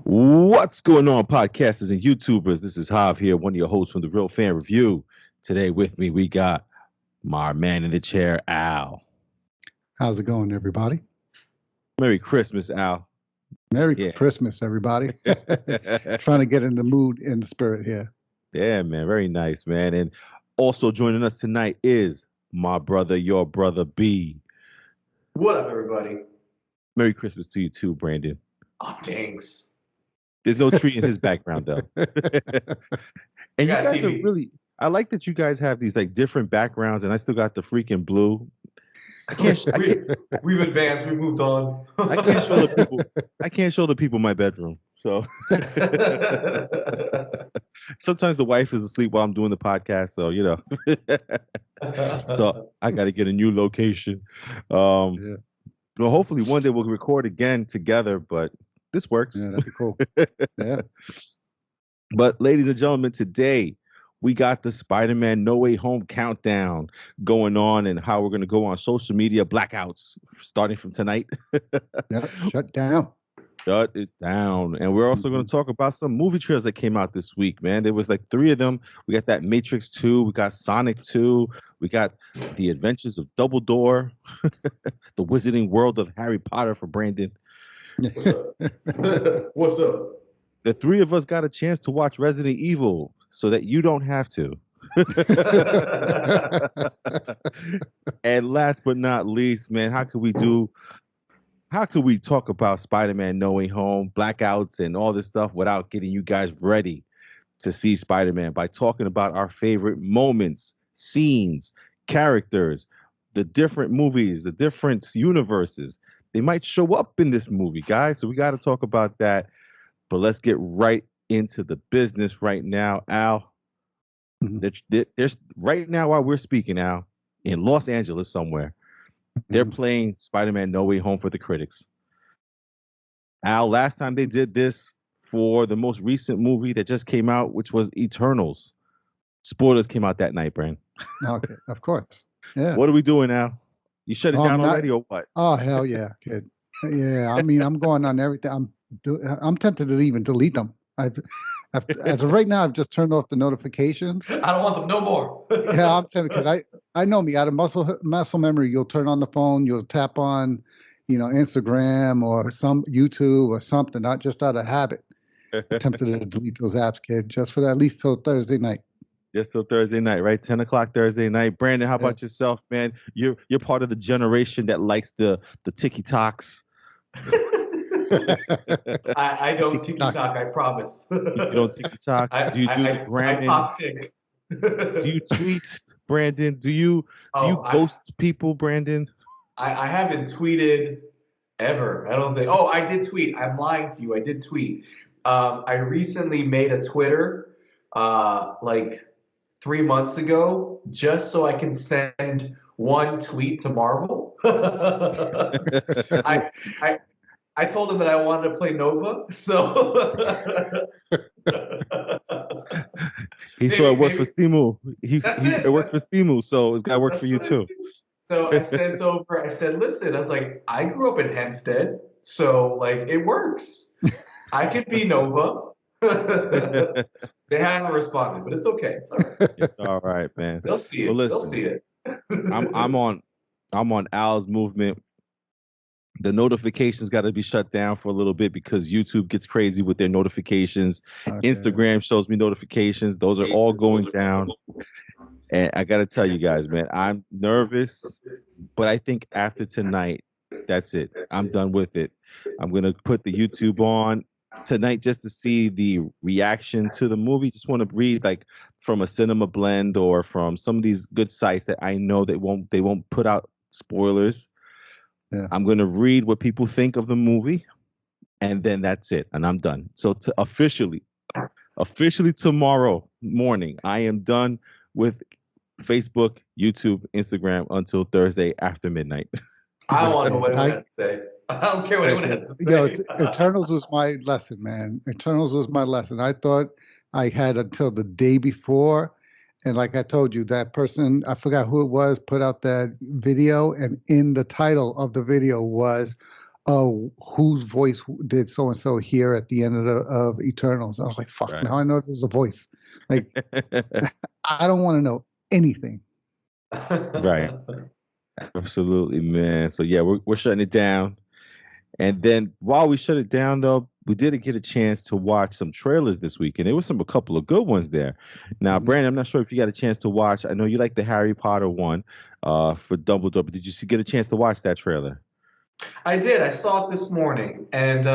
What's going on, podcasters and YouTubers? This is Hav here, one of your hosts from the Real Fan Review. Today with me, we got my man in the chair, Al. How's it going, everybody? Merry Christmas, Al. Merry Christmas, everybody. Trying to get in the mood and the spirit here. Yeah, man. Very nice, man. And also joining us tonight is my brother, your brother, B. What up, everybody? Merry Christmas to you too, Brandon. Oh, thanks. There's no tree in his background, though. And you guys are really... I like that you guys have these like different backgrounds, and I still got the freaking blue. We've advanced. We've moved on. I can't show the people. I can't show the people my bedroom. So sometimes the wife is asleep while I'm doing the podcast. So so I got to get a new location. Well, hopefully one day we'll record again together. But this works. Yeah, that'd be cool. Yeah. But ladies and gentlemen, today we got the Spider-Man No Way Home countdown going on, and how we're going to go on social media blackouts starting from tonight. Yep, shut down. Shut it down. And we're also going to talk about some movie trailers that came out this week, man. There was like 3 of them. We got that Matrix 2. We got Sonic 2. We got The Adventures of Dumbledore. The Wizarding World of Harry Potter for Brandon. What's up? What's up? The 3 of us got a chance to watch Resident Evil so that you don't have to. And last but not least, man, how could we talk about Spider-Man No Way Home, blackouts, and all this stuff without getting you guys ready to see Spider-Man by talking about our favorite moments, scenes, characters, the different movies, the different universes. They might show up in this movie, guys. So we got to talk about that. But let's get right into the business right now, Al. There's right now while we're speaking, Al, in Los Angeles somewhere, they're playing Spider-Man No Way Home for the critics. Al, last time they did this for the most recent movie that just came out, which was Eternals. Spoilers came out that night, Brand. Okay, of course. Yeah. What are we doing now? You shut it down already or what? Oh, hell yeah, kid. Yeah, I mean, I'm going on everything. I'm tempted to even delete them. As of right now, I've just turned off the notifications. I don't want them no more. Yeah, I'm tempted because I know me. Out of muscle memory, you'll turn on the phone, you'll tap on, Instagram or some YouTube or something, not just out of habit. I'm tempted to delete those apps, kid, just for at least till Thursday night. Just till Thursday night, right? 10 o'clock Thursday night. Brandon, how about yourself, man? You're part of the generation that likes the TikToks. I don't TikTok, I promise. You don't TikTok? Do you do the Brandon? I talk tick. Do you tweet, Brandon? Do you ghost people, Brandon? I haven't tweeted ever. I don't think. Oh, I did tweet. I'm lying to you. I did tweet. I recently made a Twitter like 3 months ago just so I can send one tweet to Marvel. I told him that I wanted to play Nova, so he saw it worked for Simu. It worked for Simu, so it's got to work for you too. So I sent over. I said, "Listen," I was like, "I grew up in Hempstead, so like it works. I could be Nova." They haven't responded, but it's okay. It's all right. It's all right, man. They'll see it. Well, listen, they'll see it. I'm on Al's movement. The notifications got to be shut down for a little bit because YouTube gets crazy with their notifications. Okay. Instagram shows me notifications. Those are all going down. And I got to tell you guys, man, I'm nervous, but I think after tonight, that's it. I'm done with it. I'm going to put the YouTube on tonight just to see the reaction to the movie. Just want to read like from a Cinema Blend or from some of these good sites that I know they won't put out spoilers. Yeah. I'm going to read what people think of the movie, and then that's it, and I'm done. So officially tomorrow morning, I am done with Facebook, YouTube, Instagram until Thursday after midnight. I don't want to know what anyone has to say. I don't care what anyone has to say. Eternals was my lesson, man. Eternals was my lesson. I thought I had until the day before. And like I told you, that person, I forgot who it was, put out that video. And in the title of the video was oh, whose voice did so and so hear at the end of Eternals? I was like, fuck, Right. now I know there's a voice. Like, I don't want to know anything. Right. Absolutely, man. So yeah, we're shutting it down. And then while we shut it down, though, we did get a chance to watch some trailers this week, and there was a couple of good ones there. Now, Mhm. Brandon, I'm not sure if you got a chance to watch. I know you like the Harry Potter one, for Dumbledore, but did you get a chance to watch that trailer? I did. I saw it this morning, and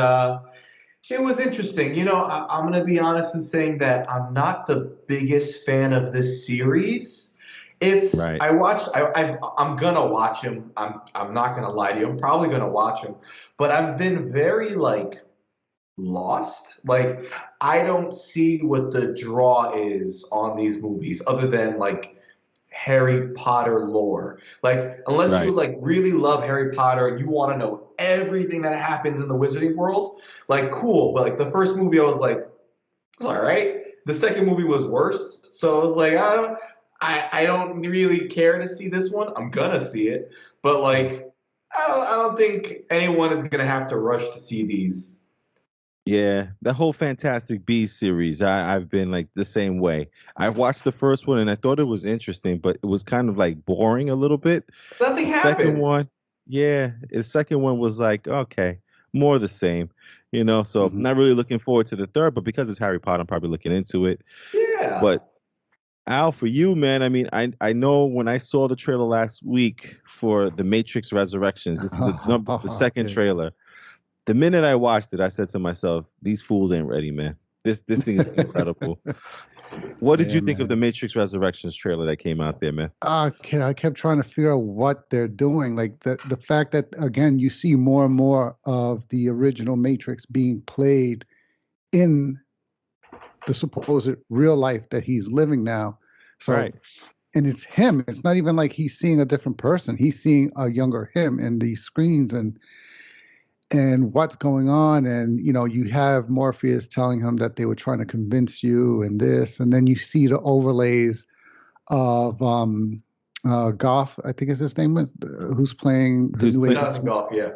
it was interesting. I'm going to be honest in saying that I'm not the biggest fan of this series. Right. I'm gonna watch him. I'm not gonna lie to you. I'm probably gonna watch him, but I've been very like lost. Like I don't see what the draw is on these movies other than like Harry Potter lore. Like unless you Right. like really love Harry Potter and you want to know everything that happens in the wizarding world, like cool. But like the first movie I was like, it's all right. The second movie was worse. So I was like, I don't really care to see this one. I'm gonna see it. But like I don't think anyone is gonna have to rush to see these. Yeah, the whole Fantastic Beasts series, I've been like the same way. I watched the first one and I thought it was interesting, but it was kind of like boring a little bit. Nothing The second happens. one, yeah, the second one was like, okay, more of the same, so Mhm. not really looking forward to the third, but because it's Harry Potter, I'm probably looking into it. Yeah. But Al, for you, man, I mean, I know when I saw the trailer last week for The Matrix Resurrections, this is the second Yeah. trailer. The minute I watched it, I said to myself, "These fools ain't ready, man. This thing is incredible." What did Yeah, you think of the man. Matrix Resurrections trailer that came out there, man? I kept trying to figure out what they're doing. Like the fact that again you see more and more of the original Matrix being played in the supposed real life that he's living now. So Right. and it's him. It's not even like he's seeing a different person. He's seeing a younger him in these screens and what's going on. And you have Morpheus telling him that they were trying to convince you and this, and then you see the overlays of Goff, I think is his name, who's playing the Who's new playing? Agent Jonathan Smith. Goff, yeah.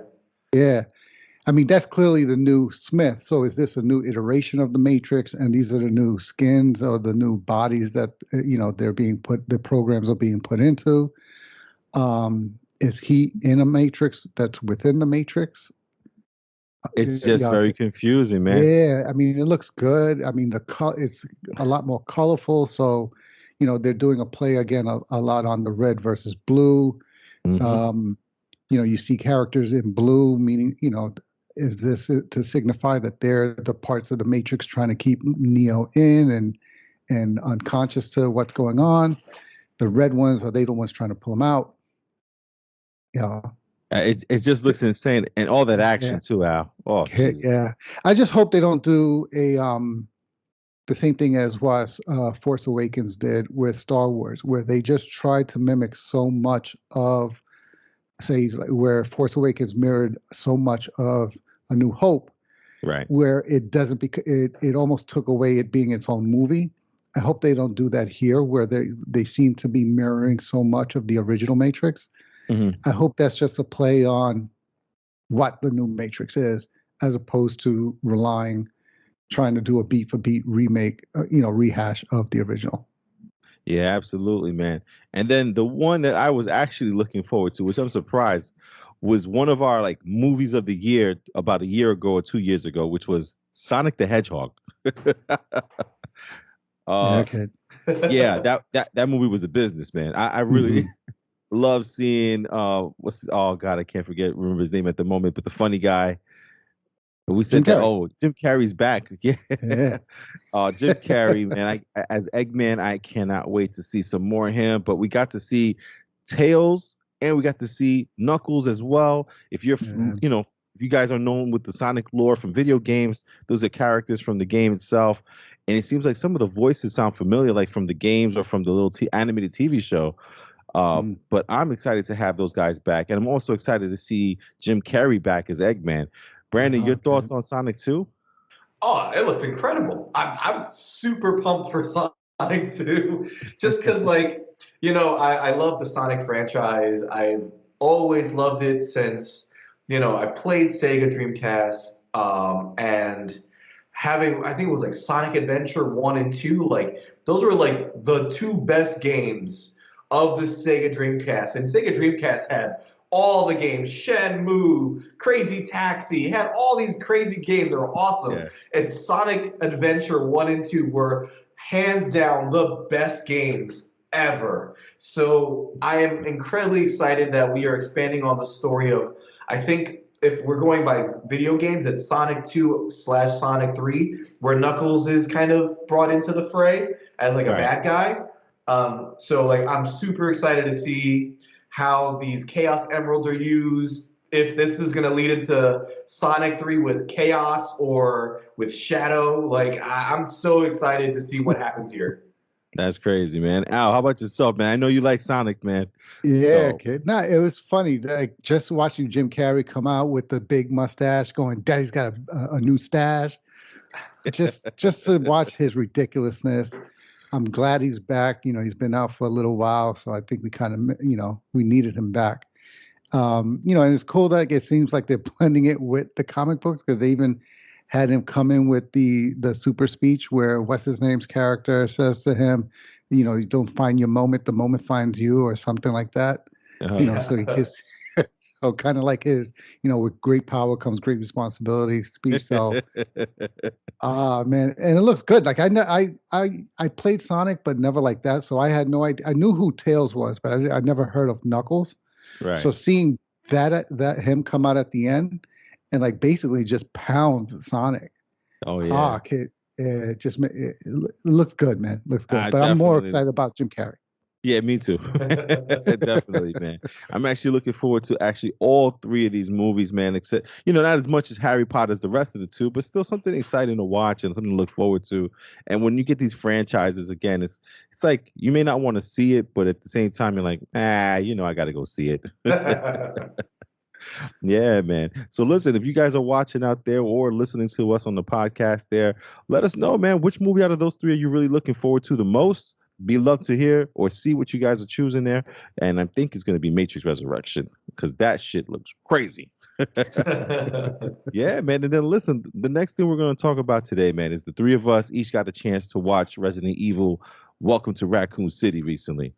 Yeah. I mean, that's clearly the new Smith. So is this a new iteration of the Matrix? And these are the new skins or the new bodies that, the programs are being put into? Is he in a Matrix that's within the Matrix? It's just Yeah. very confusing, man. Yeah. I mean, it looks good. I mean, it's a lot more colorful. So, they're doing a play again a lot on the red versus blue. Hmm. Um, you see characters in blue, meaning, is this to signify that they're the parts of the matrix trying to keep Neo in and unconscious to what's going on? The red ones, are they the ones trying to pull him out? Yeah. It just looks insane, and all that action Yeah. too, Al. Oh, Jesus. Yeah. I just hope they don't do the same thing as what Force Awakens did with Star Wars, where they just tried to mimic so much of, say, like where Force Awakens mirrored so much of A New Hope, Right. where it doesn't it almost took away it being its own movie. I hope they don't do that here, where they seem to be mirroring so much of the original Matrix. Hmm. I hope that's just a play on what the new Matrix is, as opposed to trying to do a beat for beat remake, rehash of the original. Yeah, absolutely, man. And then the one that I was actually looking forward to, which I'm surprised, was one of our like movies of the year about a year ago or 2 years ago, which was Sonic the Hedgehog. Yeah, uh, okay. yeah, that movie was a business, man. I really Hmm. love seeing oh God, I can't remember his name at the moment, but the funny guy. We Jim said that, Carrey. oh, Jim Carrey's back. Yeah. Yeah. Jim Carrey, man, as Eggman, I cannot wait to see some more of him. But we got to see Tails and we got to see Knuckles as well. If you're, Yeah. if you guys are known with the Sonic lore from video games, those are characters from the game itself. And it seems like some of the voices sound familiar, like from the games or from the little animated TV show. Mm. But I'm excited to have those guys back. And I'm also excited to see Jim Carrey back as Eggman. Brandon, your Okay. thoughts on Sonic 2? Oh, it looked incredible. I'm super pumped for Sonic 2. Just because, like, I love the Sonic franchise. I've always loved it since, I played Sega Dreamcast, and having, I think it was like Sonic Adventure 1 and 2, like those were like the two best games of the Sega Dreamcast. And Sega Dreamcast had all the games, Shenmue, Crazy Taxi, it had all these crazy games that were awesome. Yeah. And Sonic Adventure 1 and 2 were hands down the best games ever. So I am incredibly excited that we are expanding on the story of, I think if we're going by video games, it's Sonic 2/Sonic 3, where Knuckles is kind of brought into the fray as like a bad guy. So like I'm super excited to see how these Chaos Emeralds are used. If this is going to lead into Sonic 3 with Chaos or with Shadow, like I'm so excited to see what happens here. That's crazy, man. Al, how about yourself, man? I know you like Sonic, man. Yeah, So- kid. No, it was funny. Like just watching Jim Carrey come out with the big mustache, going, "Daddy's got a new stash." Just to watch his ridiculousness. I'm glad he's back. He's been out for a little while, so I think we kind of, we needed him back. And it's cool that it seems like they're blending it with the comic books, because they even had him come in with the super speech where what's his name's character says to him, you don't find your moment, the moment finds you, or something like that. So he gives, so kind of like his, with great power comes great responsibility speech. So, man, and it looks good. Like I played Sonic, but never like that. So I had no idea. I knew who Tails was, but I never heard of Knuckles. Right. So seeing that him come out at the end and like basically just pound Sonic. Oh yeah. It looks good, man. Looks good. But I'm more excited about Jim Carrey. Yeah, me too. Definitely, man. I'm actually looking forward to actually all three of these movies, man. Except, not as much as Harry Potter as the rest of the two, but still something exciting to watch and something to look forward to. And when you get these franchises again, it's like you may not want to see it, but at the same time, you're like, I got to go see it. Yeah, man. So listen, if you guys are watching out there or listening to us on the podcast there, let us know, man, which movie out of those three are you really looking forward to the most? Be love to hear or see what you guys are choosing there. And I think it's going to be Matrix Resurrection, because that shit looks crazy. Yeah, man. And then listen, the next thing we're going to talk about today, man, is the three of us each got a chance to watch Resident Evil Welcome to Racoon City recently.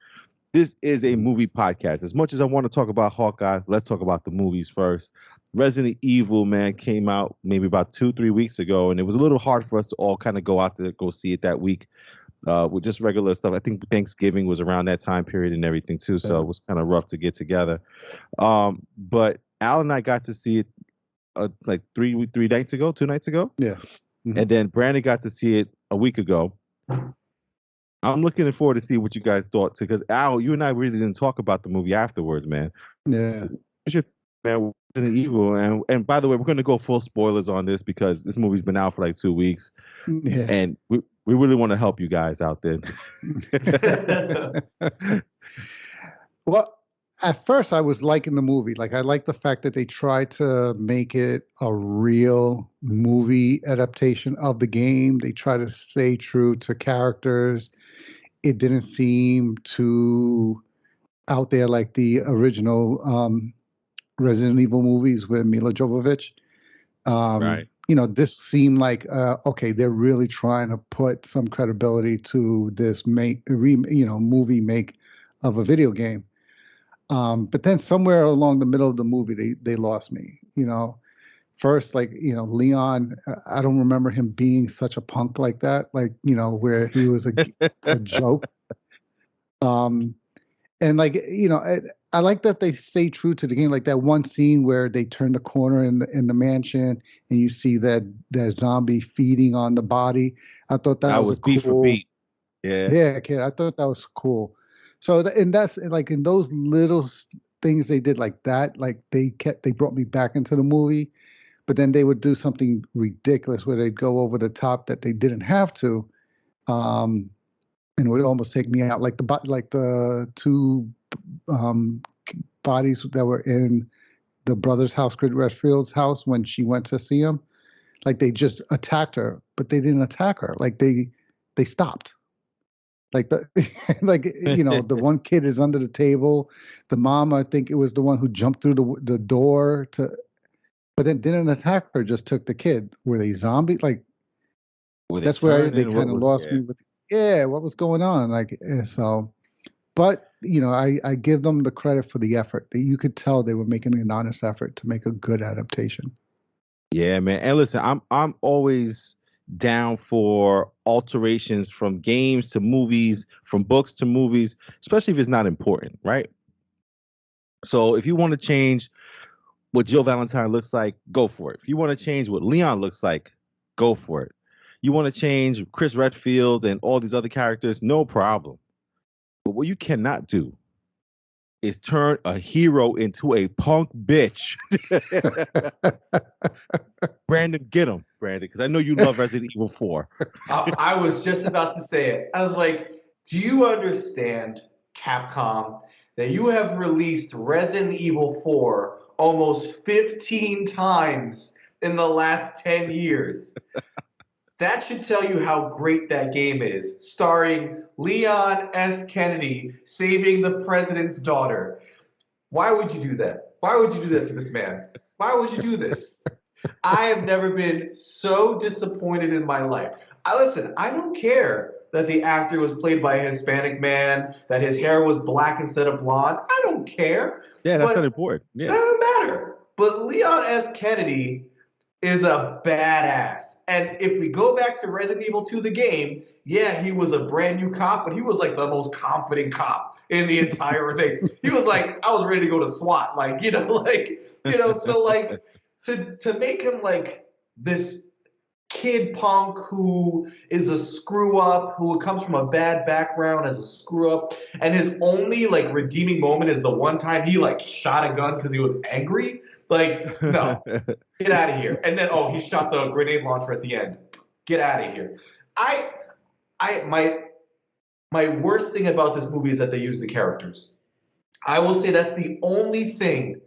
This is a movie podcast. As much as I want to talk about Hawkeye, let's talk about the movies first. Resident Evil, man, came out maybe about 2-3 weeks ago, and it was a little hard for us to all kind of go out there, go see it that week. With just regular stuff. I think Thanksgiving was around that time period and everything too, so it was kind of rough to get together. But Al and I got to see it like 2 nights ago. Yeah. Mm-hmm. And then Brandon got to see it a week ago. I'm looking forward to see what you guys thought too, because Al, you and I really didn't talk about the movie afterwards, man. Yeah. Man, Resident Evil, and by the way, we're going to go full spoilers on this because this movie's been out for like 2 weeks, and we really want to help you guys out there. Well, at first I was liking the movie. Like I like the fact that they tried to make it a real movie adaptation of the game. They try to stay true to characters. It didn't seem too out there like the original Resident Evil movies with Mila Jovovich. Right. This seemed like okay, they're really trying to put some credibility to this movie make of a video game. But then somewhere along the middle of the movie, they lost me. First, like Leon, I don't remember him being such a punk like that. Like where he was a joke. And like I like that they stay true to the game. Like that one scene where they turn the corner in the mansion and you see that zombie feeding on the body. I thought that was beat cool. For beat. Yeah. Yeah, kid. I thought that was cool. So and that's like in those little things they did like that. Like they brought me back into the movie, but then they would do something ridiculous where they'd go over the top that they didn't have to. And it would almost take me out, like the two bodies that were in the brother's house, Chris Redfield's house, when she went to see him. Like they just attacked her, but they didn't attack her. Like they stopped. Like the one kid is under the table. The mom, I think it was the one who jumped through the door to. But then an attacker just took the kid. Were they zombies? Like Were they that's where they turning? What kind of was? lost Yeah. me with. Yeah, what was going on? Like so. But I give them the credit for the effort. That you could tell they were making an honest effort to make a good adaptation. Yeah, man. And listen, I'm always down for alterations from games to movies, from books to movies, especially if it's not important, right? So if you want to change what Jill Valentine looks like, go for it. If you want to change what Leon looks like, go for it. You want to change Chris Redfield and all these other characters, no problem. But what you cannot do is turn a hero into a punk bitch. Brandon, get him, Brandon, because I know you love Resident Evil 4. I was just about to say it. I was like, do you understand, Capcom, that you have released Resident Evil 4 almost 15 times in the last 10 years? That should tell you how great that game is, starring Leon S. Kennedy saving the president's daughter. Why would you do that? Why would you do that to this man? Why would you do this? I have never been so disappointed in my life. I don't care that the actor was played by a Hispanic man, that his hair was black instead of blonde. I don't care. Yeah, that's But not important. that Yeah. doesn't matter. But Leon S. Kennedy is a badass. And if we go back to Resident Evil 2, the game, yeah, he was a brand new cop, but he was like the most confident cop in the entire thing. He was like, I was ready to go to SWAT, so like to make him like this kid punk who is a screw up, who comes from a bad background as a screw up, and his only like redeeming moment is the one time he like shot a gun because he was angry. Like, no, get out of here. And then he shot the grenade launcher at the end. Get out of here. My worst thing about this movie is that they use the characters. I will say that's the only thing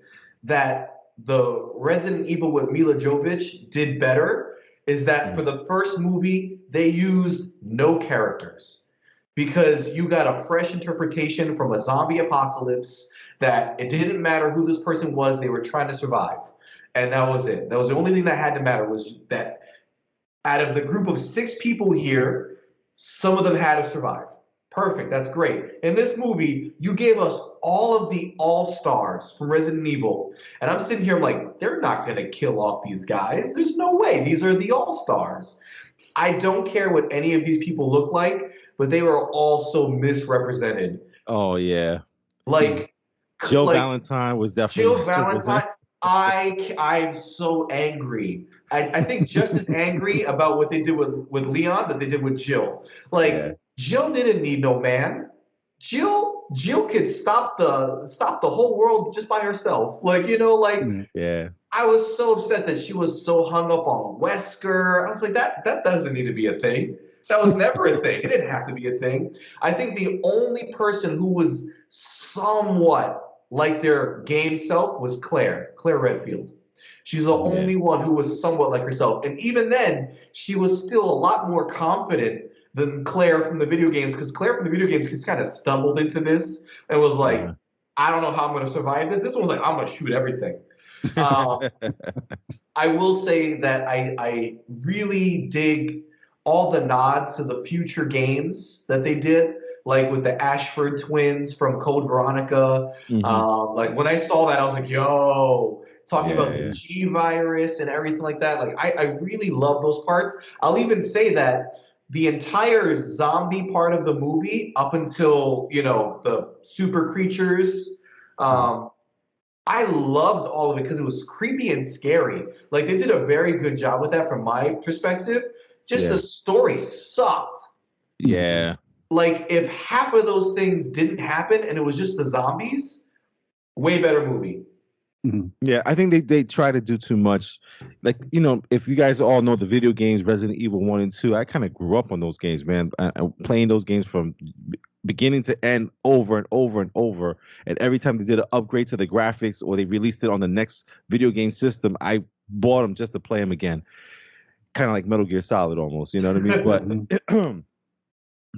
that the Resident Evil with Mila Jovovich did better, is that for the first movie, they used no characters because you got a fresh interpretation from a zombie apocalypse that it didn't matter who this person was, they were trying to survive. And that was it. That was the only thing that had to matter, was that out of the group of 6 people here, some of them had to survive. Perfect. That's great. In this movie, you gave us all of the all-stars from Resident Evil. And I'm sitting here, I'm like, they're not going to kill off these guys. There's no way. These are the all-stars. I don't care what any of these people look like, but they were all so misrepresented. Oh, yeah. Like Jill Valentine was definitely Jill Valentine. I'm so angry. I think just as angry about what they did with Leon that they did with Jill. Like, yeah. Jill didn't need no man. Jill could stop the whole world just by herself. yeah. I was so upset that she was so hung up on Wesker. I was like, that doesn't need to be a thing. That was never a thing. It didn't have to be a thing. I think the only person who was somewhat like their game self was Claire Redfield. She's the only one who was somewhat like herself. And even then, she was still a lot more confident than Claire from the video games, because Claire from the video games just kind of stumbled into this and was like, I don't know how I'm going to survive this. This one was like, I'm going to shoot everything. I will say that I really dig all the nods to the future games that they did, like with the Ashford twins from Code Veronica. Like when I saw that, I was like, yo, talking about the G virus and everything like that. Like I really love those parts. I'll even say that the entire zombie part of the movie, up until, the super creatures, I loved all of it because it was creepy and scary. Like, they did a very good job with that from my perspective. Just the story sucked. Yeah. Like, if half of those things didn't happen and it was just the zombies, way better movie. Yeah, I think they try to do too much. Like, if you guys all know the video games, Resident Evil 1 and 2, I kind of grew up on those games, man. Playing those games from beginning to end over and over and over. And every time they did an upgrade to the graphics or they released it on the next video game system, I bought them just to play them again. Kind of like Metal Gear Solid almost, you know what I mean?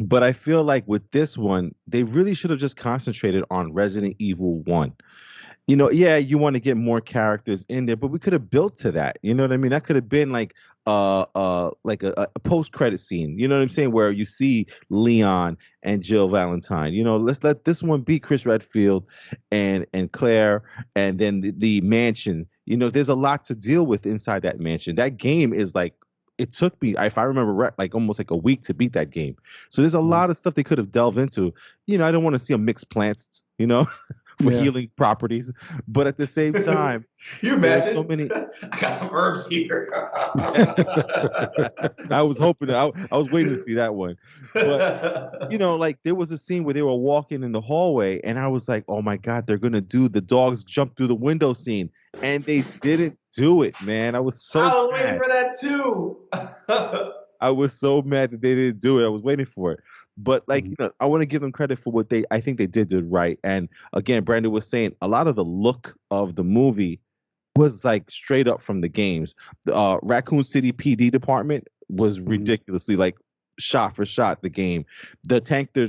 But I feel like with this one, they really should have just concentrated on Resident Evil 1. Yeah, you want to get more characters in there, but we could have built to that. You know what I mean? That could have been like a post credit scene. You know what I'm saying? Where you see Leon and Jill Valentine. Let's let this one be Chris Redfield and Claire, and then the mansion. There's a lot to deal with inside that mansion. That game is like it took me, if I remember right, like almost like a week to beat that game. So there's a lot of stuff they could have delved into. I don't want to see them mix plants. For Yeah. healing properties, but at the same time, You there's imagine? so many. I got some herbs here. I was hoping, I was waiting to see that one, but like there was a scene where they were walking in the hallway, and I was like, oh my god, they're gonna do the dogs jump through the window scene, and they didn't do it, man. I was so I was mad. waiting for that too. I was so mad that they didn't do it. I was waiting for it. But I want to give them credit for what I think they did right. And again, Brandon was saying a lot of the look of the movie was like straight up from the games. The Raccoon City PD department was ridiculously like shot for shot the game. The tank, the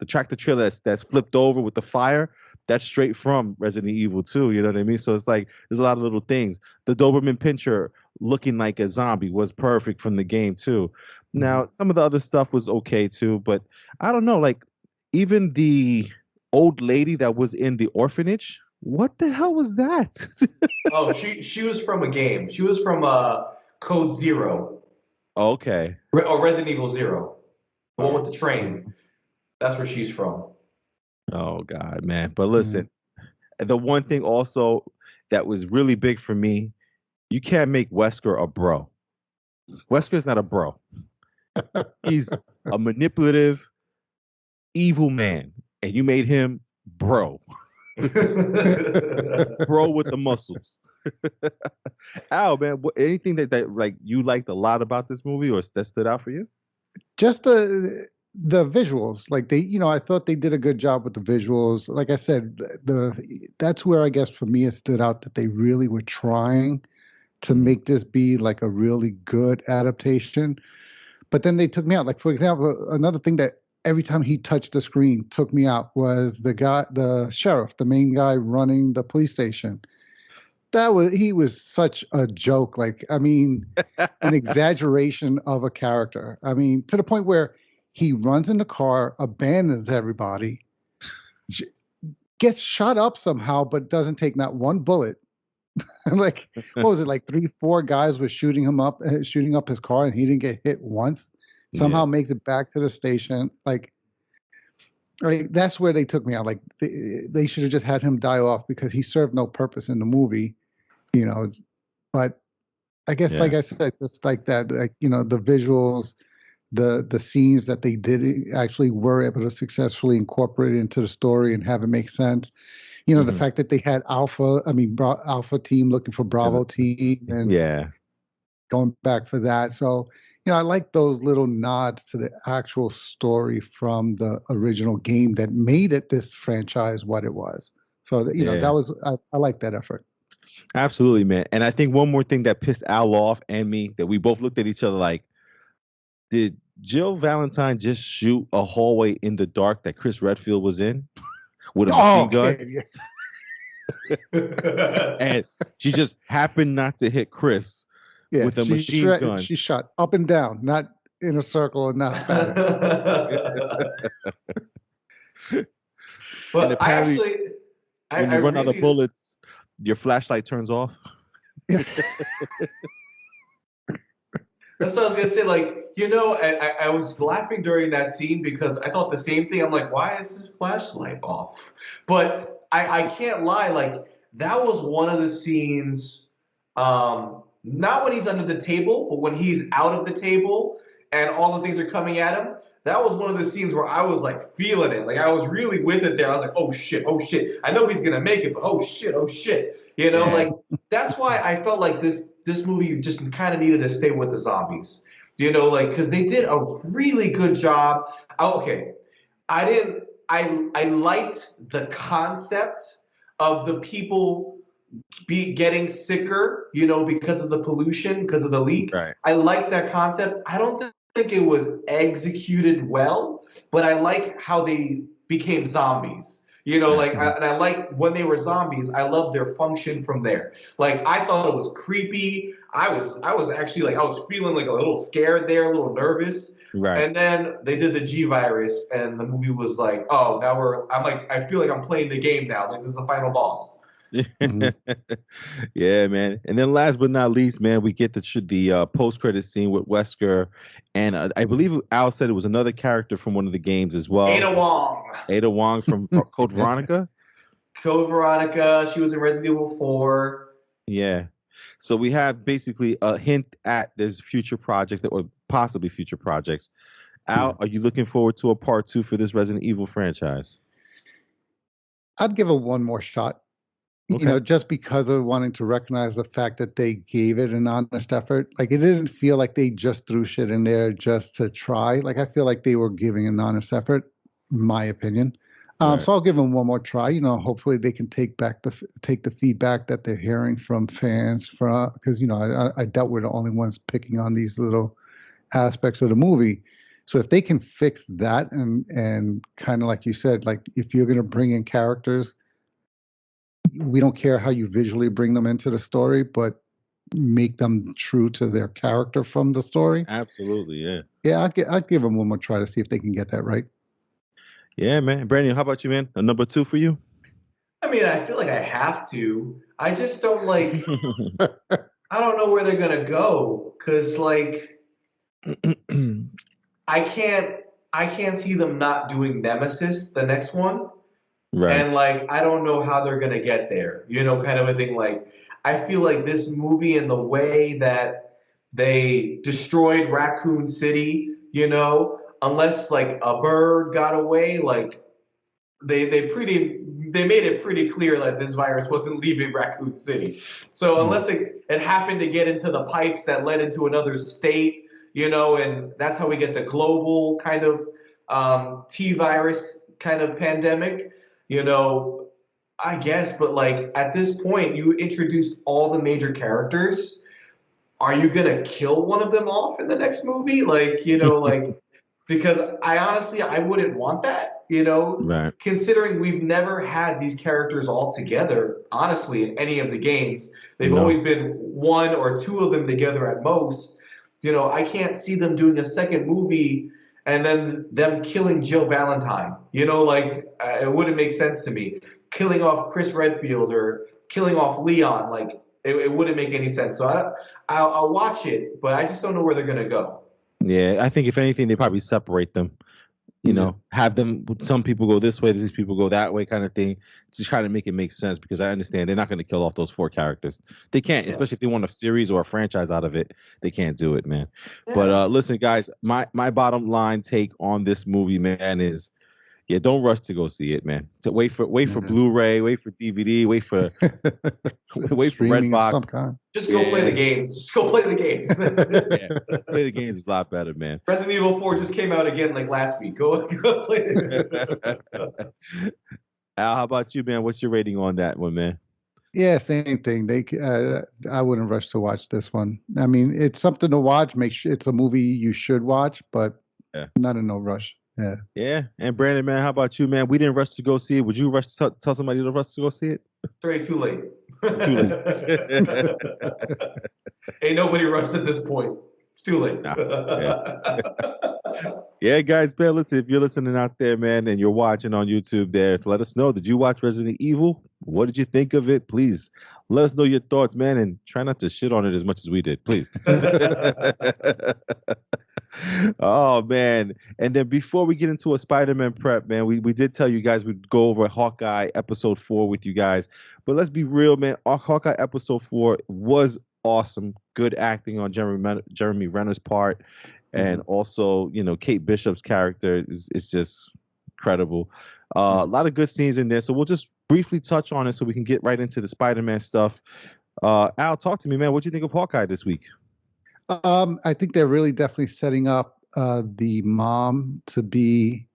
tractor trailer that's flipped over with the fire. That's straight from Resident Evil 2, you know what I mean? So it's like there's a lot of little things. The Doberman Pinscher looking like a zombie was perfect from the game too. Now, some of the other stuff was okay too, but I don't know, like even the old lady that was in the orphanage, what the hell was that? Oh, she was from a game. She was from Code Zero Okay. or Resident Evil Zero, the one with the train. That's where she's from. Oh God, man. But listen, the one thing also that was really big for me, you can't make Wesker a bro. Wesker's not a bro. He's a manipulative, evil man, and you made him bro. Bro with the muscles. Al, man, anything that like you liked a lot about this movie or that stood out for you? Just the visuals, like I thought they did a good job with the visuals. Like I said, that's where I guess for me it stood out that they really were trying to make this be like a really good adaptation. But then they took me out. Like, for example, another thing that every time he touched the screen took me out was the sheriff, the main guy running the police station. He was such a joke. Like, I mean, an exaggeration of a character. I mean, to the point where he runs in the car, abandons everybody, gets shot up somehow, but doesn't take not one bullet. Like, what was it? Like 3-4 guys were shooting up his car, and he didn't get hit once. Somehow makes it back to the station. Like that's where they took me out. Like they should have just had him die off because he served no purpose in the movie, But I guess, like I said, just like that, like the visuals, the scenes that they did actually were able to successfully incorporate into the story and have it make sense. The fact that they had Alpha team looking for Bravo team and going back for that. So, I like those little nods to the actual story from the original game that made it this franchise what it was. So, that was, I like that effort. Absolutely, man. And I think one more thing that pissed Al off and me, that we both looked at each other like, did Jill Valentine just shoot a hallway in the dark that Chris Redfield was in with a machine gun? And she just happened not to hit Chris with a machine gun. She shot up and down, not in a circle and not spatter. But when you run out of bullets, your flashlight turns off. That's what I was gonna say. Like, I was laughing during that scene because I thought the same thing. I'm like, why is his flashlight off? But I can't lie. Like, that was one of the scenes. Not when he's under the table, but when he's out of the table and all the things are coming at him. That was one of the scenes where I was like feeling it. Like, I was really with it there. I was like, oh shit. I know he's gonna make it, but oh shit. Like, that's why I felt like this movie just kind of needed to stay with the zombies. Like, because they did a really good job. Okay, I liked the concept of the people getting sicker, because of the pollution, because of the leak. Right. I like that concept. I don't think it was executed well, but I like how they became zombies. Like, and I like when they were zombies. I love their function from there. Like, I thought it was creepy. I was actually like, I was feeling like a little scared there, a little nervous. Right. And then they did the G virus, and the movie was like, oh, I'm like, I feel like I'm playing the game now. Like, this is the final boss. Yeah, man. And then last but not least, man, we get the post credit scene with Wesker, and I believe Al said it was another character from one of the games as well. Ada Wong. Ada Wong from Code Veronica. Code Veronica. She was in Resident Evil 4. Yeah. So we have basically a hint at there's future projects that were possibly future projects. Al, are you looking forward to a part 2 for this Resident Evil franchise? I'd give it one more shot. Okay. Just because of wanting to recognize the fact that they gave it an honest effort. Like, it didn't feel like they just threw shit in there just to try. Like, I feel like they were giving an honest effort, in my opinion. Right. So I'll give them one more try. Hopefully they can take the feedback that they're hearing from fans, because I doubt we're the only ones picking on these little aspects of the movie. So if they can fix that and kind of like you said, like, if you're going to bring in characters, we don't care how you visually bring them into the story, but make them true to their character from the story. Absolutely, yeah. Yeah, I'd give them one more try to see if they can get that right. Yeah, man. Brandon, how about you, man? A number 2 for you? I mean, I feel like I have to. I just don't like. I don't know where they're gonna go, cause like, I can't see them not doing Nemesis, the next one. Right. And like, I don't know how they're gonna get there, kind of a thing. Like, I feel like this movie and the way that they destroyed Raccoon City, unless like a bird got away, like they made it pretty clear that this virus wasn't leaving Raccoon City. So unless it happened to get into the pipes that led into another state, and that's how we get the global kind of T virus kind of pandemic. I guess, but like at this point, you introduced all the major characters. Are you gonna kill one of them off in the next movie? Like, like, because I wouldn't want that, Right. considering we've never had these characters all together, honestly, in any of the games. They've No. always been one or two of them together at most. I can't see them doing a second movie and then them killing Jill Valentine. Like, it wouldn't make sense to me. Killing off Chris Redfield or killing off Leon, like, it wouldn't make any sense. So I'll watch it, but I just don't know where they're going to go. Yeah, I think if anything, they probably separate them. Have them. Some people go this way, these people go that way, kind of thing. To try to make it make sense, because I understand they're not going to kill off those 4 characters. They can't, especially if they want a series or a franchise out of it. They can't do it, man. Yeah. But listen, guys, my bottom line take on this movie, man, is don't rush to go see it, man. So wait for Blu-ray, wait for DVD, wait for Redbox. Just go play the games. Just go play the games. Play the games is a lot better, man. Resident Evil 4 just came out again like last week. Go play it. Al, how about you, man? What's your rating on that one, man? Yeah, same thing. I wouldn't rush to watch this one. I mean, it's something to watch. Make sure it's a movie you should watch, but not in no rush. Yeah. Yeah. And Brandon, man, how about you, man? We didn't rush to go see it. Would you rush to tell somebody to rush to go see it? It's already too late. Too late. Ain't nobody rushed at this point. It's too late. Yeah, guys, man, listen, if you're listening out there, man, and you're watching on YouTube there, let us know. Did you watch Resident Evil? What did you think of it? Please let us know your thoughts, man, and try not to shit on it as much as we did, please. Oh, man. And then before we get into a Spider-Man prep, man, we did tell you guys we'd go over Hawkeye episode 4 with you guys. But let's be real, man. Hawkeye episode 4 was awesome. Good acting on Jeremy Renner's part. And also, Kate Bishop's character is just incredible. A lot of good scenes in there. So we'll just briefly touch on it so we can get right into the Spider-Man stuff. Al, talk to me, man. What do you think of Hawkeye this week? I think they're really definitely setting up the mom to be,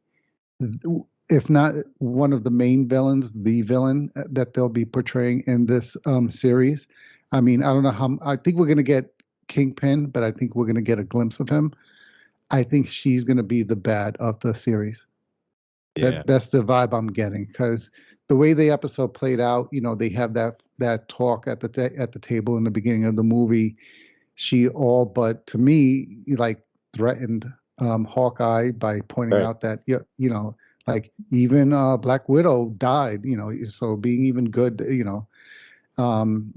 if not one of the main villains, the villain that they'll be portraying in this series. I mean, I don't know how. I think we're going to get Kingpin, but I think we're going to get a glimpse of him. I think she's going to be the bad of the series. Yeah. That's the vibe I'm getting, because the way the episode played out, they have that talk at the table in the beginning of the movie. She all but, to me, like, threatened Hawkeye by pointing Right. out that like, even Black Widow died, so being even good, and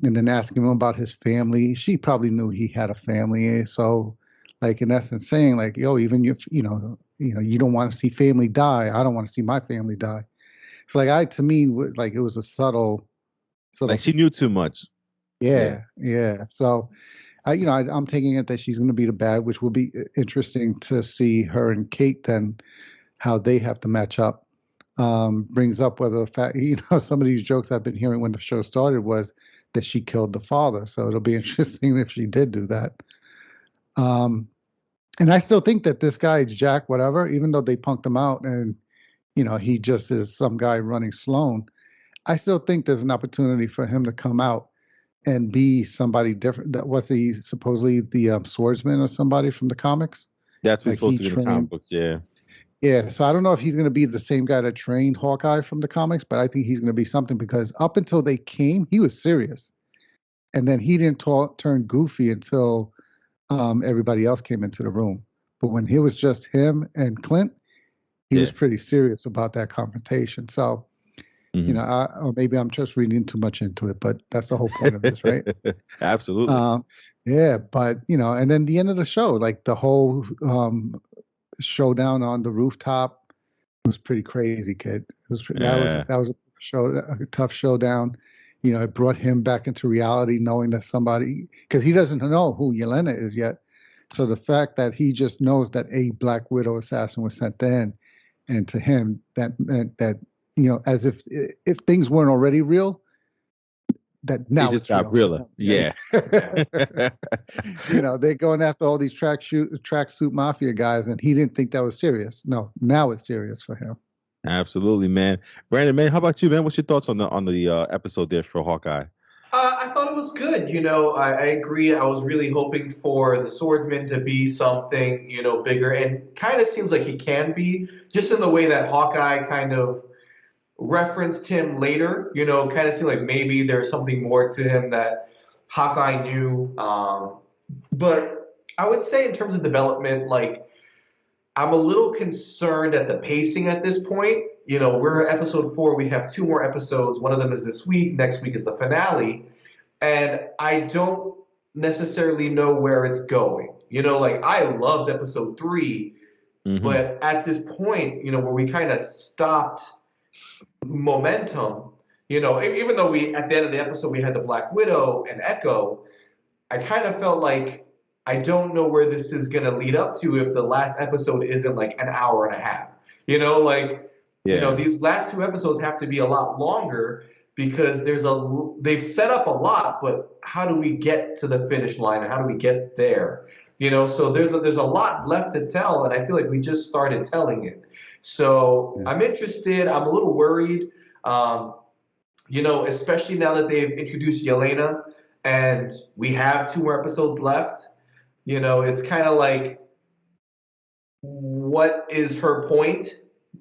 then asking him about his family. She probably knew he had a family, so, like, in essence, saying, like, yo, even if you don't want to see family die, I don't want to see my family die. It's like, to me, like, it was a subtle, Like she knew too much. yeah, yeah. So I'm taking it that she's going to be the bad, which will be interesting to see her and Kate then, how they have to match up. Brings up whether the fact, some of these jokes I've been hearing when the show started was that she killed the father. So it'll be interesting if she did do that. And I still think that this guy, Jack, whatever, even though they punked him out and, he just is some guy running Sloan, I still think there's an opportunity for him to come out and be somebody different. That was he supposedly the swordsman or somebody from the comics? That's what's Like, supposed he to be in the comic trained. books. Yeah. Yeah, so I don't know if he's going to be the same guy that trained Hawkeye from the comics, but I think he's going to be something, because up until they came, he was serious, and then he didn't turn goofy until everybody else came into the room. But when he was just him and Clint, he was Yeah. pretty serious about that confrontation. So, Mhm. or maybe I'm just reading too much into it, but that's the whole point of this, right? Absolutely. Yeah, but and then the end of the show, like the whole showdown on the rooftop was pretty crazy, kid. Yeah. That was a tough showdown. It brought him back into reality, knowing that somebody, because he doesn't know who Yelena is yet. So the fact that he just knows that a Black Widow assassin was sent in, and to him that meant that, as if things weren't already real, that It now just it's got real for realer. him. Yeah. They're going after all these tracksuit mafia guys, and he didn't think that was serious. No, now it's serious for him. Absolutely, man. Brandon, man, how about you, man? What's your thoughts on the episode there for Hawkeye? I thought it was good. I agree. I was really hoping for the swordsman to be something, bigger, and kind of seems like he can be, just in the way that Hawkeye kind of referenced him later. Kind of seemed like maybe there's something more to him that Hawkeye knew. But I would say in terms of development, like, I'm a little concerned at the pacing at this point. We're episode 4. We have 2 more episodes. One of them is this week. Next week is the finale. And I don't necessarily know where it's going. Like, I loved episode 3, Mm-hmm. but at this point, where we kind of stopped momentum, even though at the end of the episode we had the Black Widow and Echo, I kind of felt like I don't know where this is going to lead up to if the last episode isn't like an hour and a half. These last 2 episodes have to be a lot longer, because they've set up a lot, but how do we get to the finish line, and how do we get there? So there's a lot left to tell, and I feel like we just started telling it. So I'm interested. I'm a little worried, especially now that they've introduced Yelena, and we have 2 more episodes left. It's kind of like, what is her point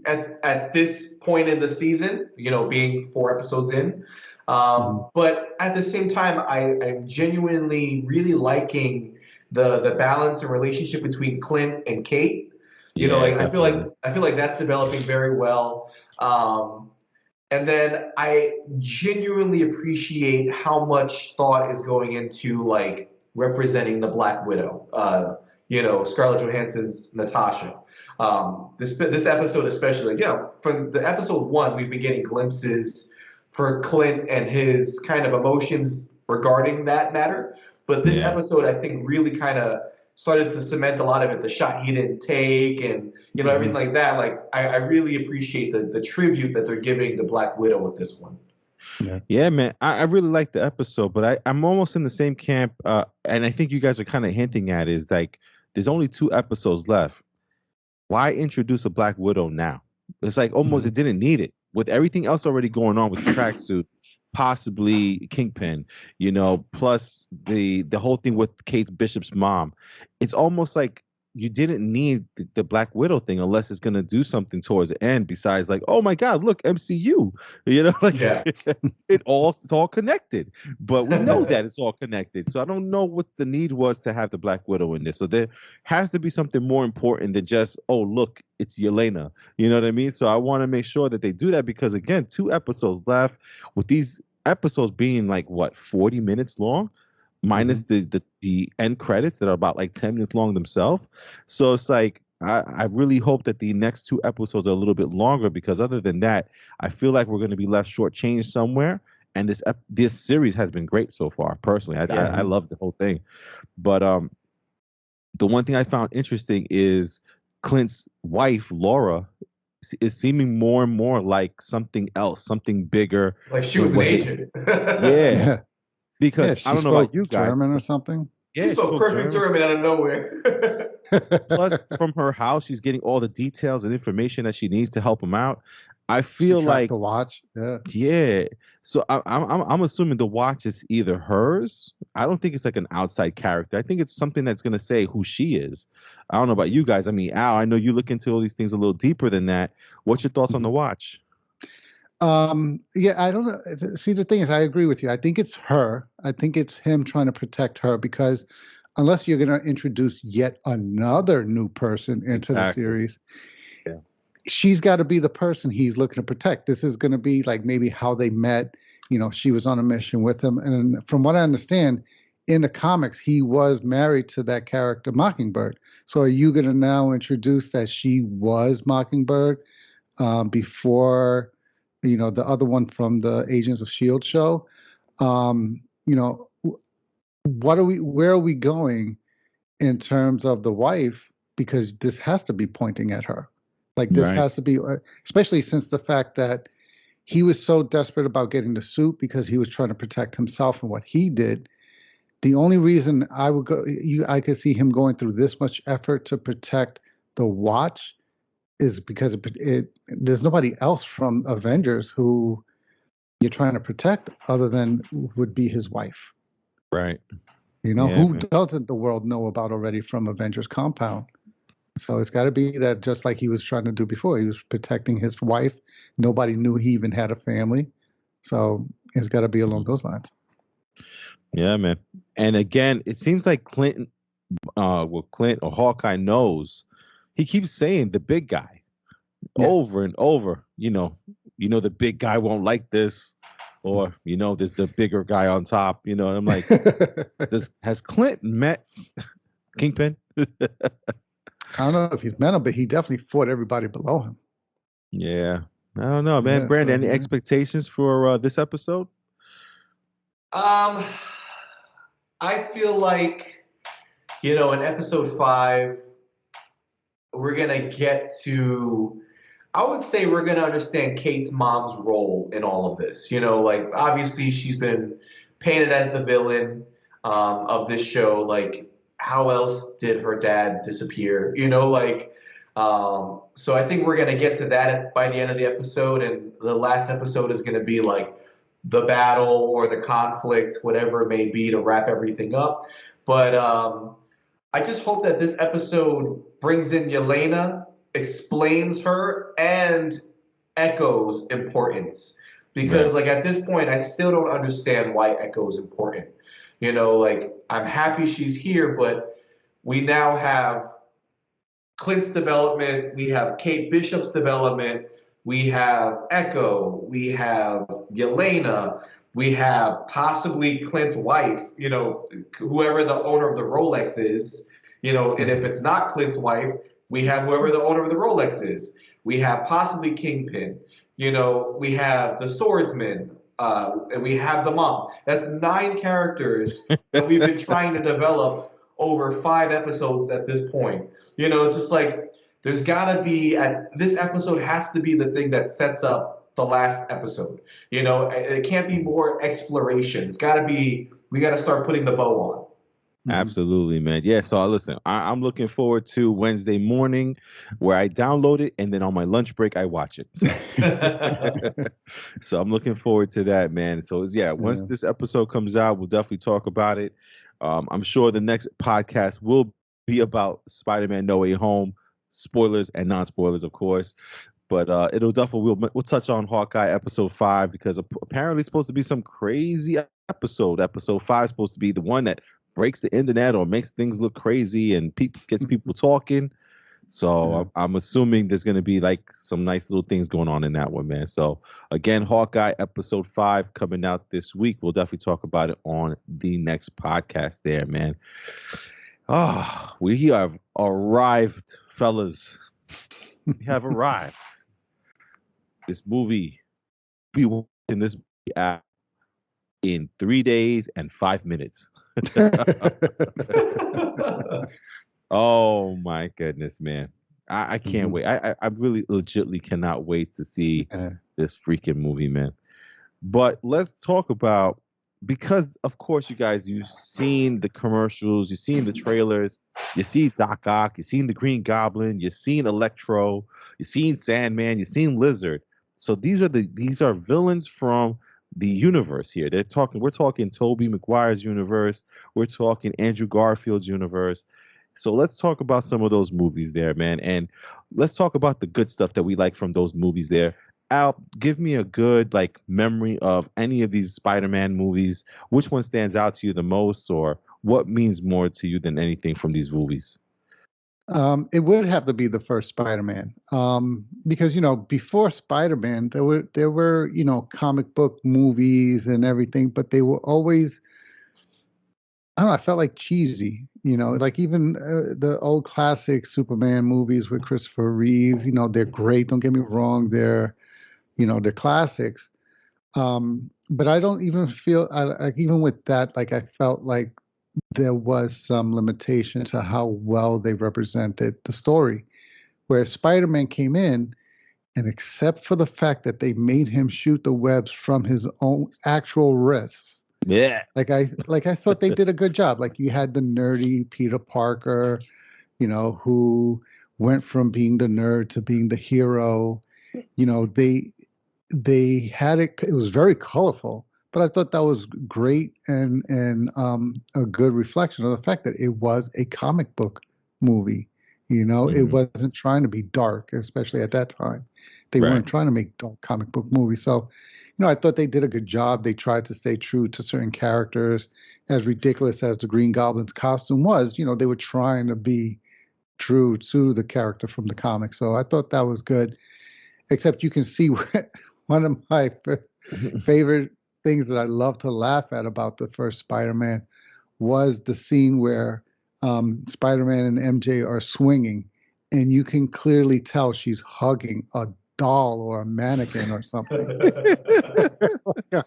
at this point in the season, being 4 episodes in. But at the same time, I'm genuinely really liking the balance and relationship between Clint and Kate. I feel like that's developing very well. And then I genuinely appreciate how much thought is going into, like, representing the Black Widow. Scarlett Johansson's Natasha. This episode especially, from the episode 1, we've been getting glimpses for Clint and his kind of emotions regarding that matter. But this episode, I think, really kind of started to cement a lot of it. The shot he didn't take, and everything like that. Like, I really appreciate the tribute that they're giving the Black Widow with this one. Yeah, man. I really like the episode, but I'm almost in the same camp. And I think you guys are kind of hinting at is, like, there's only 2 episodes left. Why introduce a Black Widow now? It's like almost it didn't need it with everything else already going on with the tracksuit, possibly Kingpin, plus the whole thing with Kate Bishop's mom. It's almost like you didn't need the Black Widow thing unless it's gonna do something towards the end. Besides, like, oh my God, look, MCU, like Yeah. it's all connected. But we know that it's all connected. So I don't know what the need was to have the Black Widow in this. So there has to be something more important than just, oh look, it's Yelena. You know what I mean? So I want to make sure that they do that because again, 2 episodes left with these episodes being like what 40 minutes long minus the end credits that are about like 10 minutes long themselves. So it's like I really hope that the next 2 episodes are a little bit longer because other than that, I feel like we're going to be left shortchanged somewhere. And this series has been great so far. Personally, I love the whole thing. But the one thing I found interesting is Clint's wife Laura is seeming more and more like something else, something bigger. Like she was an agent. Yeah. Because I don't know about you guys. German or something? Yeah, she spoke perfect German out of nowhere. Plus, from her house, she's getting all the details and information that she needs to help him out. I feel like the watch. Yeah. So I'm assuming the watch is either hers. I don't think it's like an outside character. I think it's something that's gonna say who she is. I don't know about you guys. I mean, Al, I know you look into all these things a little deeper than that. What's your thoughts on the watch? Yeah, I don't know. See, the thing is, I agree with you. I think it's her. I think it's him trying to protect her because unless you're going to introduce yet another new person into the series, she's got to be the person he's looking to protect. This is going to be like maybe how they met. She was on a mission with him. And from what I understand, in the comics, he was married to that character, Mockingbird. So are you going to now introduce that she was Mockingbird before... the other one from the Agents of S.H.I.E.L.D. show, where are we going in terms of the wife? Because this has to be pointing at her. Like this has to be, especially since the fact that he was so desperate about getting the suit because he was trying to protect himself and what he did. The only reason I could see him going through this much effort to protect the watch is because there's nobody else from Avengers who you're trying to protect other than would be his wife. Right. Who doesn't the world know about already from Avengers compound? So it's got to be that just like he was trying to do before. He was protecting his wife. Nobody knew he even had a family. So it's got to be along those lines. Yeah, man. And again, it seems like Clint or Hawkeye knows. He keeps saying the big guy over and over. The big guy won't like this, or there's the bigger guy on top. And I'm like, has Clint met Kingpin? I don't know if he's met him, but he definitely fought everybody below him. Yeah, I don't know, man. Brandon, any expectations for this episode? I feel like in episode 5. We're going to get to, I would say we're going to understand Kate's mom's role in all of this. Obviously she's been painted as the villain of this show. Like, how else did her dad disappear? So I think we're going to get to that by the end of the episode. And the last episode is going to be like the battle or the conflict, whatever it may be, to wrap everything up. But I just hope that this episode brings in Yelena, explains her, and Echo's importance. Because, at this point, I still don't understand why Echo's important. I'm happy she's here, but we now have Clint's development, we have Kate Bishop's development, we have Echo, we have Yelena, we have possibly Clint's wife, whoever the owner of the Rolex is, and if it's not Clint's wife, we have whoever the owner of the Rolex is. We have possibly Kingpin. We have the swordsman, and we have the mom. That's 9 characters that we've been trying to develop over 5 episodes at this point. It's just like there's got to be this episode has to be the thing that sets up the last episode. It can't be more exploration. It's got to be, we got to start putting the bow on. Absolutely, man. Yeah, so listen, I'm looking forward to Wednesday morning where I download it and then on my lunch break I watch it. So I'm looking forward to that, man. So once this episode comes out, we'll definitely talk about it. I'm sure the next podcast will be about Spider-Man No Way Home, spoilers and non-spoilers, of course. But it'll definitely we'll touch on Hawkeye episode 5 because apparently it's supposed to be some crazy episode. Episode 5 is supposed to be the one that breaks the internet or makes things look crazy and gets people talking. So Yeah. I'm assuming there's going to be like some nice little things going on in that one, man. So again, Hawkeye episode 5 coming out this week. We'll definitely talk about it on the next podcast there, man. Ah, we have arrived, fellas. We have arrived. This movie, we watching this movie out in 3 days and 5 minutes. Oh my goodness, man. I can't wait. I really legitimately cannot wait to see this freaking movie, man. But let's talk about, because of course you guys, you've seen the commercials, you've seen the trailers, you see Doc Ock, you've seen the Green Goblin, you've seen Electro, you've seen Sandman, you've seen Lizard. So these are villains from the universe here. We're talking Tobey Maguire's universe, we're talking Andrew Garfield's universe. So let's talk about some of those movies there, man. And let's talk about the good stuff that we like from those movies there. Al, give me a good like memory of any of these Spider-Man movies. Which one stands out to you the most, or what means more to you than anything from these movies? It would have to be the first Spider-Man, because before Spider-Man, there were comic book movies and everything, but they were always, I don't know, I felt like cheesy. Like even the old classic Superman movies with Christopher Reeve. They're great. Don't get me wrong. They're classics. But I don't even feel like even with that, like I felt like there was some limitation to how well they represented the story. Where Spider-Man came in, and except for the fact that they made him shoot the webs from his own actual wrists, Yeah. like I thought they did a good job. Like you had the nerdy Peter Parker, who went from being the nerd to being the hero. They had it. It was very colorful, but I thought that was great and a good reflection of the fact that it was a comic book movie. It wasn't trying to be dark, especially at that time. They Right. weren't trying to make dark comic book movies. So, I thought they did a good job. They tried to stay true to certain characters. As ridiculous as the Green Goblin's costume was, they were trying to be true to the character from the comic. So I thought that was good. Except you can see one of my favorite things that I love to laugh at about the first Spider-Man was the scene where Spider-Man and MJ are swinging, and you can clearly tell she's hugging a doll or a mannequin or something.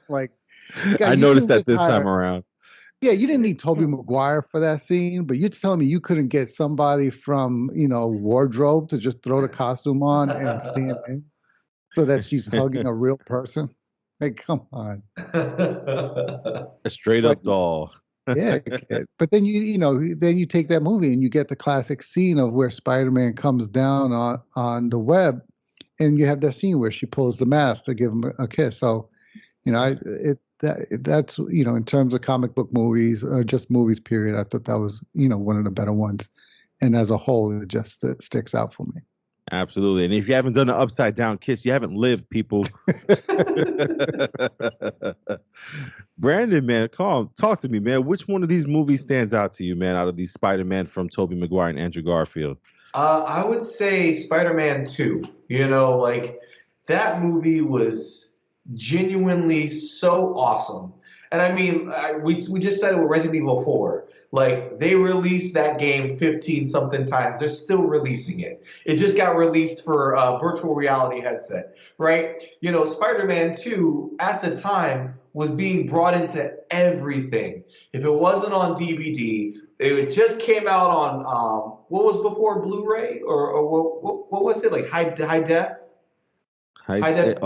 Like, I noticed that this time around. Yeah, you didn't need Tobey Maguire for that scene, but you're telling me you couldn't get somebody from, wardrobe to just throw the costume on and stand in so that she's hugging a real person? Like, come on. A straight up doll. Yeah, but then then you take that movie and you get the classic scene of where Spider-Man comes down on the web, and you have that scene where she pulls the mask to give him a kiss. So, that's in terms of comic book movies or just movies period, I thought that was one of the better ones, and as a whole, it just sticks out for me. Absolutely. And if you haven't done an upside down kiss, you haven't lived, people. Brandon, man, talk to me, man. Which one of these movies stands out to you, man, out of these Spider-Man from Tobey Maguire and Andrew Garfield? I would say Spider-Man 2. Like that movie was genuinely so awesome. And I mean, we just said it with Resident Evil 4. Like, they released that game 15 something times. They're still releasing it. It just got released for a virtual reality headset, right? Spider-Man 2 at the time was being brought into everything. If it wasn't on DVD, it just came out on what was before Blu-ray, or what was it, like high def? High def.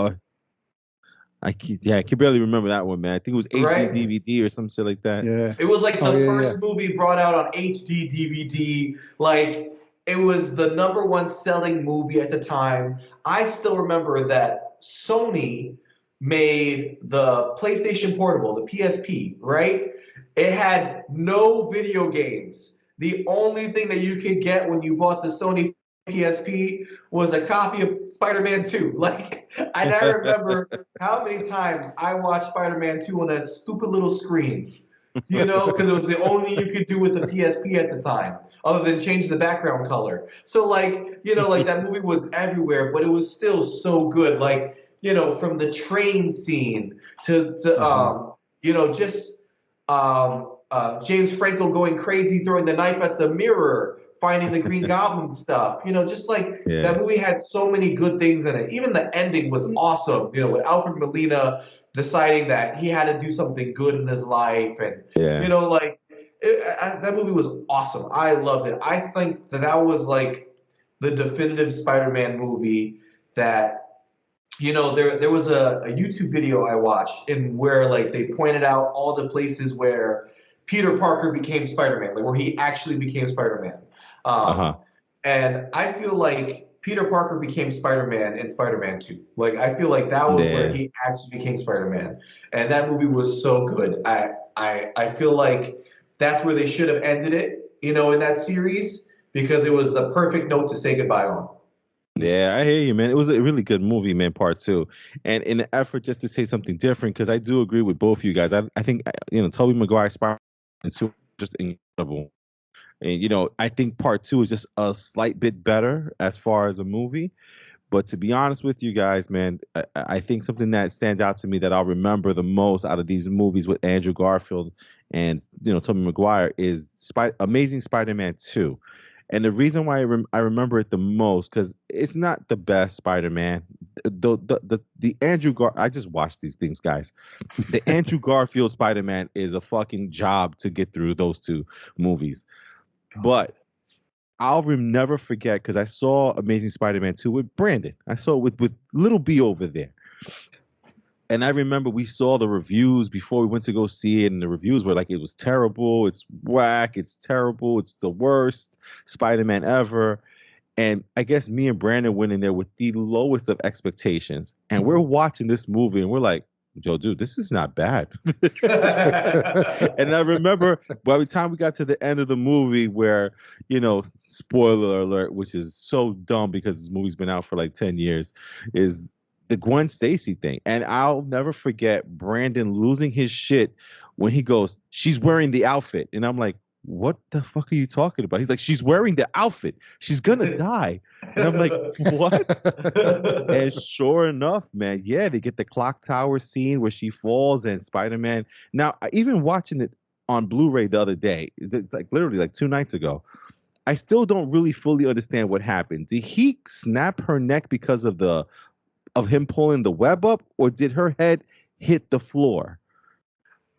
I can barely remember that one, man. I think it was HD Right. DVD or some shit like that. Yeah. It was like the first movie brought out on HD DVD. Like, it was the #1 selling movie at the time. I still remember that Sony made the PlayStation Portable, the PSP, right? It had no video games. the only thing that you could get when you bought the Sony PSP was a copy of Spider-Man 2. Like, and I remember how many times I watched Spider-Man 2 on that stupid little screen, because it was the only thing you could do with the PSP at the time, other than change the background color. So, like, like that movie was everywhere, but it was still so good. Like, from the train scene to just James Franco going crazy, throwing the knife at the mirror, finding the Green Goblin stuff. Just like that movie had so many good things in it. Even the ending was awesome. With Alfred Molina deciding that he had to do something good in his life, and that movie was awesome. I loved it. I think that was like the definitive Spider-Man movie that. There was a YouTube video I watched in where like they pointed out all the places where Peter Parker became Spider-Man, like where he actually became Spider-Man. And I feel like Peter Parker became Spider-Man in Spider-Man 2. Like I feel like that was where he actually became Spider-Man, and that movie was so good. I feel like that's where they should have ended it, in that series, because it was the perfect note to say goodbye on. Yeah, I hear you, man. It was a really good movie, man, part two. And in the effort just to say something different, because I do agree with both of you guys. I think, Tobey Maguire Spider-Man 2 just incredible. And, I think part two is just a slight bit better as far as a movie. But to be honest with you guys, man, I think something that stands out to me that I'll remember the most out of these movies with Andrew Garfield and, Tobey Maguire is Amazing Spider-Man 2. And the reason why I remember it the most, because it's not the best Spider-Man. The I just watched these things, guys. The Andrew Garfield Spider-Man is a fucking job to get through those two movies. But I'll never forget, because I saw Amazing Spider-Man 2 with Brandon. I saw it with little B over there. And I remember we saw the reviews before we went to go see it, and the reviews were like, it was terrible, it's whack, it's terrible, it's the worst Spider-Man ever. And I guess me and Brandon went in there with the lowest of expectations. And we're watching this movie, and we're like, yo, dude, this is not bad. And I remember by the time we got to the end of the movie where, spoiler alert, which is so dumb because this movie's been out for like 10 years, is the Gwen Stacy thing. And I'll never forget Brandon losing his shit when he goes, she's wearing the outfit. And I'm like, what the fuck are you talking about? He's like, she's wearing the outfit. She's going to die. And I'm like, what? And sure enough, man, they get the clock tower scene where she falls and Spider-Man. Now, even watching it on Blu-ray the other day, like literally like 2 nights ago, I still don't really fully understand what happened. Did he snap her neck because of him pulling the web up, or did her head hit the floor?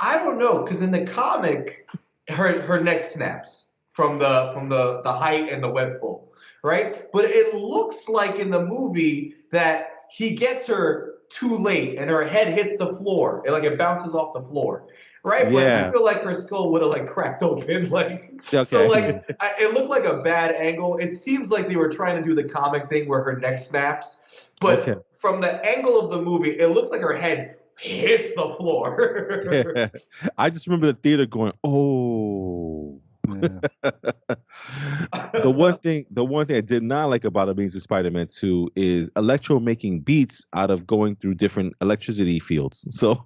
I don't know, because in the comic, her neck snaps from the height and the web pull, right? But it looks like in the movie that he gets her too late and her head hits the floor. It bounces off the floor, right? But I feel like her skull would have like cracked open, So it looked like a bad angle. It seems like they were trying to do the comic thing where her neck snaps, but from the angle of the movie, it looks like her head hits the floor. I just remember the theater going, oh. Yeah. The one thing I did not like about Amazing Spider-Man 2 is Electro making beats out of going through different electricity fields. So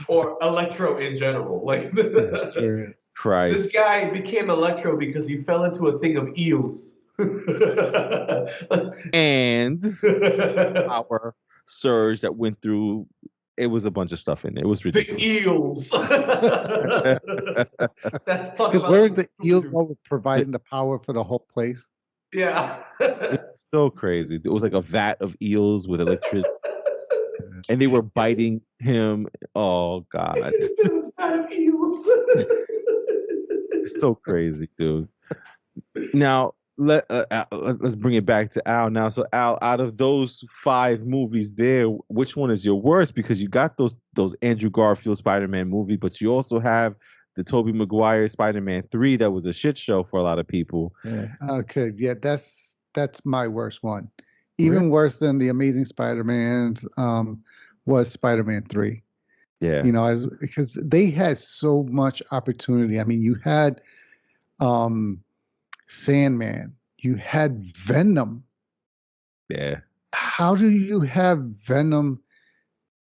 or Electro in general. Jesus Christ. This guy became Electro because he fell into a thing of eels. And power surge that went through. It was a bunch of stuff in there. It was ridiculous. The eels. Because where's the eels providing the power for the whole place? Yeah. It's so crazy. It was like a vat of eels with electricity. And they were biting him. Oh, God. It's a vat of eels. It's so crazy, dude. Now, let's bring it back to Al now. So Al, out of those 5 movies there, which one is your worst? Because you got those Andrew Garfield Spider-Man movie, but you also have the Tobey Maguire Spider-Man 3 that was a shit show for a lot of people. Yeah. Okay, yeah, that's my worst one. Even worse than the Amazing Spider-Man's was Spider-Man 3. Yeah. Because they had so much opportunity. I mean, you had Sandman. You had Venom. Yeah. How do you have Venom?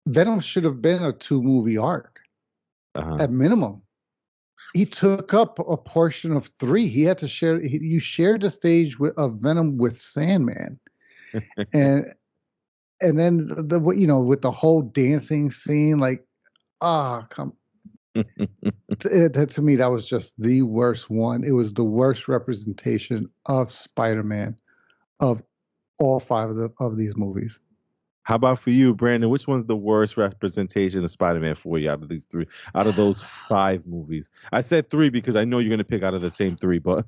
Venom should have been a 2-movie arc at minimum. He took up a portion of 3. He had to share. You shared the stage of Venom with Sandman, and then with the whole dancing scene, like, come. To me, that was just the worst one. It was the worst representation of Spider-Man of all 5 of these movies. How about for you, Brandon? Which one's the worst representation of Spider-Man for you out of these 3? Out of those 5 movies, I said 3 because I know you're gonna pick out of the same 3. But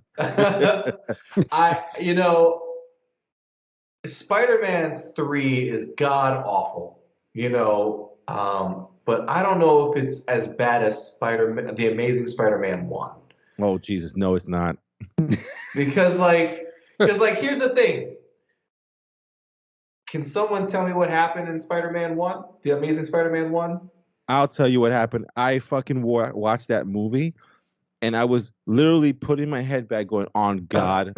Spider-Man 3 is god awful. But I don't know if it's as bad as Spider-Man, the Amazing Spider-Man 1. Oh Jesus, no, it's not. Because here's the thing. Can someone tell me what happened in Spider-Man 1? The Amazing Spider-Man 1? I'll tell you what happened. I fucking watched that movie, and I was literally putting my head back, going, "On God,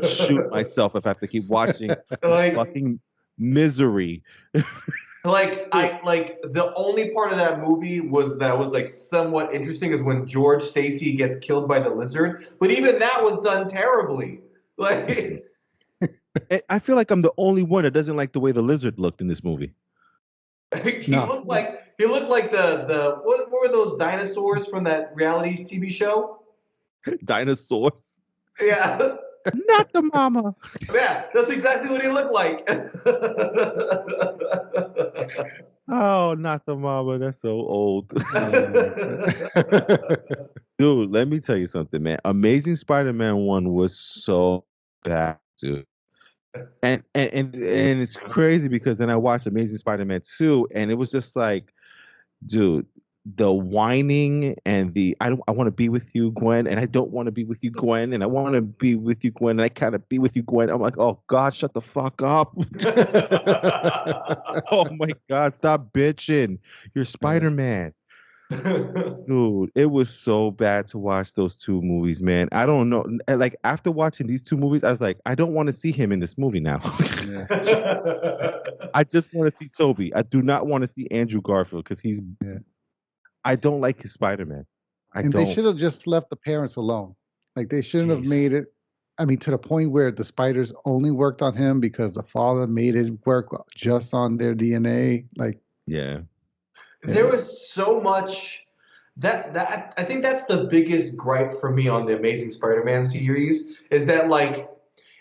shoot myself if I have to keep watching this fucking misery." The only part of that movie was somewhat interesting is when George Stacy gets killed by the lizard, but even that was done terribly. I feel like I'm the only one that doesn't like the way the lizard looked in this movie. He looked like the what were those dinosaurs from that reality TV show? Dinosaurs. Yeah. Not the mama. Yeah, that's exactly what he looked like. Oh, not the mama. That's so old. Dude, let me tell you something, man. Amazing Spider-Man 1 was so bad, dude. And it's crazy because then I watched Amazing Spider-Man 2 and it was just like, dude, the whining and I want to be with you, Gwen, and I don't want to be with you, Gwen, and I want to be with you, Gwen, and I kind of be with you, Gwen. I'm like, oh God, shut the fuck up. Oh my God, stop bitching. You're Spider-Man. Dude, it was so bad to watch those 2 movies, man. I don't know. Like after watching these 2 movies, I was like, I don't want to see him in this movie now. I just want to see Tobey. I do not want to see Andrew Garfield because he's. Yeah. I don't like his Spider-Man. They should have just left the parents alone. Like they shouldn't have made it. I mean, to the point where the spiders only worked on him because the father made it work just on their DNA. Like, yeah. There was so much that I think that's the biggest gripe for me on the Amazing Spider-Man series is that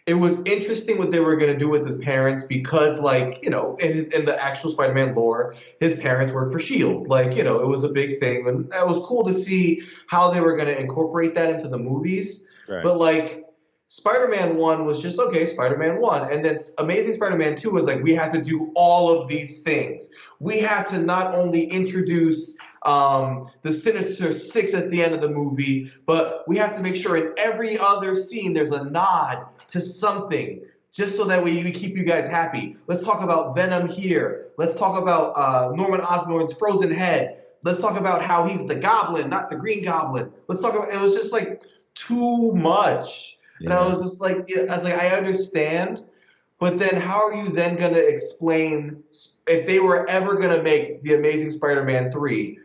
it was interesting what they were going to do with his parents because in the actual Spider-Man lore, his parents worked for S.H.I.E.L.D. It was a big thing and it was cool to see how they were going to incorporate that into the movies. Right. But Spider-Man 1 was just, okay, Spider-Man 1. And then Amazing Spider-Man 2 was we have to do all of these things. We have to not only introduce the Sinister Six at the end of the movie, but we have to make sure in every other scene there's a nod to something, just so that we keep you guys happy. Let's talk about Venom here. Let's talk about Norman Osborn's frozen head. Let's talk about how he's the Goblin, not the Green Goblin. Let's talk about, it was just too much. Yeah. And I was just I understand, but then how are you then going to explain if they were ever going to make The Amazing Spider-Man 3,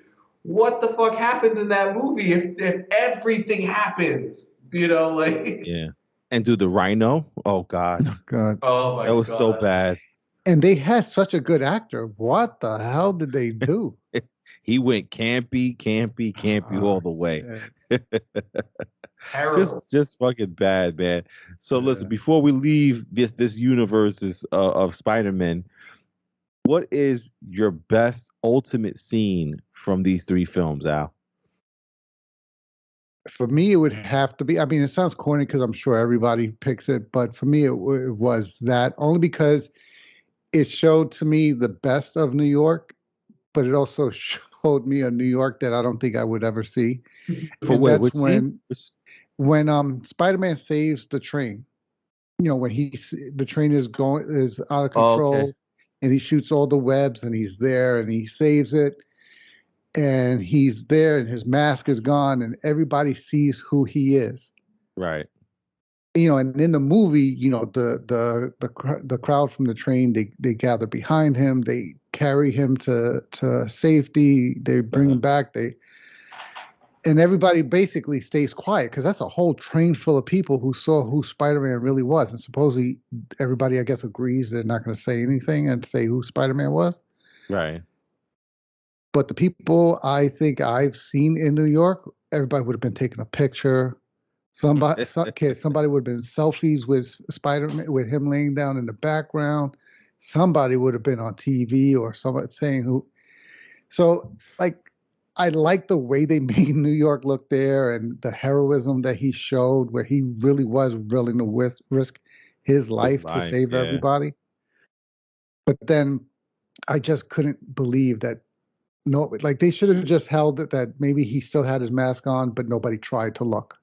what the fuck happens in that movie if everything happens, Yeah. And do the Rhino? Oh God. Oh God. Oh my God. That was so bad. And they had such a good actor. What the hell did they do? He went campy all the way. Terrible. Just fucking bad, man. So listen, before we leave this universe of Spider-Man, what is your best ultimate scene from these 3 films, Al? For me, it would have to be. I mean, it sounds corny because I'm sure everybody picks it, but for me, it was that only because it showed to me the best of New York, but it also showed me a New York that I don't think I would ever see. For what? That's when Spider-Man saves the train. When the train is out of control, and he shoots all the webs, and he's there, and he saves it. and he's there, and his mask is gone, and everybody sees who he is. Right. And in the movie, the crowd from the train, they gather behind him, they carry him to safety, they bring him back, and everybody basically stays quiet because that's a whole train full of people who saw who Spider-Man really was, and supposedly everybody, I guess, agrees they're not going to say anything and say who Spider-Man was. Right. But the people I think I've seen in New York, everybody would have been taking a picture. Somebody would have been selfies with Spider-Man, with him laying down in the background. Somebody would have been on TV or somebody saying who. So, I like the way they made New York look there and the heroism that he showed, where he really was willing to risk his life to save everybody. But then I just couldn't believe that. No, they should have just held it that maybe he still had his mask on, but nobody tried to look.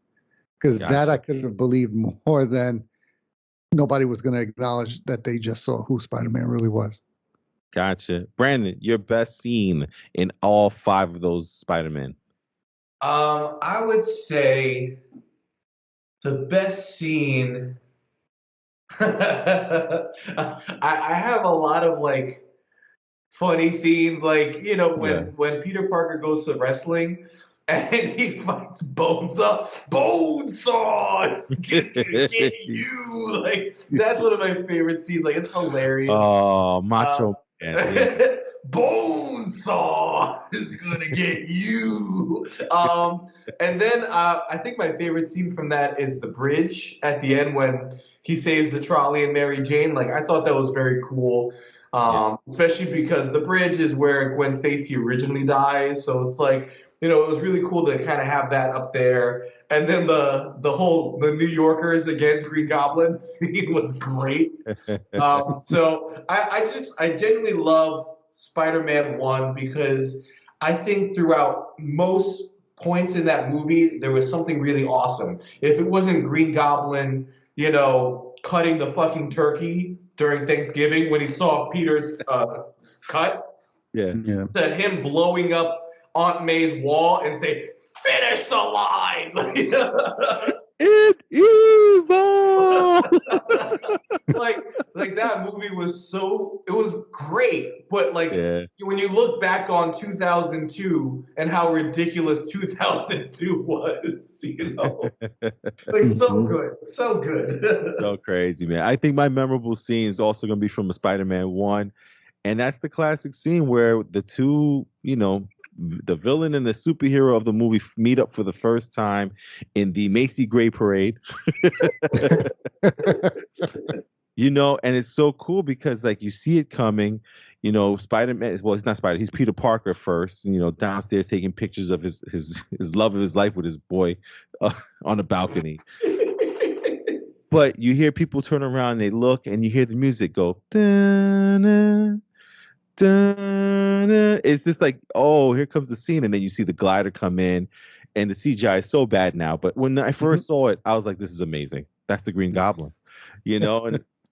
Because that I could have believed more than nobody was going to acknowledge that they just saw who Spider-Man really was. Gotcha. Brandon, your best scene in all 5 of those Spider-Men? I would say the best scene. I have a lot of funny scenes, when Peter Parker goes to wrestling and he fights Bonesaw. Bonesaw is gonna get you. That's one of my favorite scenes. It's hilarious. Oh, Macho Man. Yeah. Bonesaw is gonna get you. And then I think my favorite scene from that is the bridge at the end when he saves the trolley and Mary Jane. I thought that was very cool. Especially because the bridge is where Gwen Stacy originally dies. So it's it was really cool to kind of have that up there. And then the New Yorkers against Green Goblin scene was great. So I genuinely love Spider-Man 1 because I think throughout most points in that movie, there was something really awesome. If it wasn't Green Goblin, cutting the fucking turkey during Thanksgiving when he saw Peter's cut, to him blowing up Aunt May's wall and say, "Finish the line!" It evil. That movie was it was great, but when you look back on 2002 and how ridiculous 2002 was, so good, so good. So crazy, man. I think my memorable scene is also going to be from a Spider-Man 1, and that's the classic scene where the two, the villain and the superhero of the movie meet up for the first time in the Macy Gray Parade. And it's so cool because you see it coming. Spider-Man, well, he's not Spider, he's Peter Parker first, downstairs taking pictures of his love of his life with his boy on a balcony. But you hear people turn around and they look, and you hear the music go, da-na, da-na. It's just oh, here comes the scene. And then you see the glider come in, and the CGI is so bad now. But when I first saw it, I was like, this is amazing. That's the Green Goblin,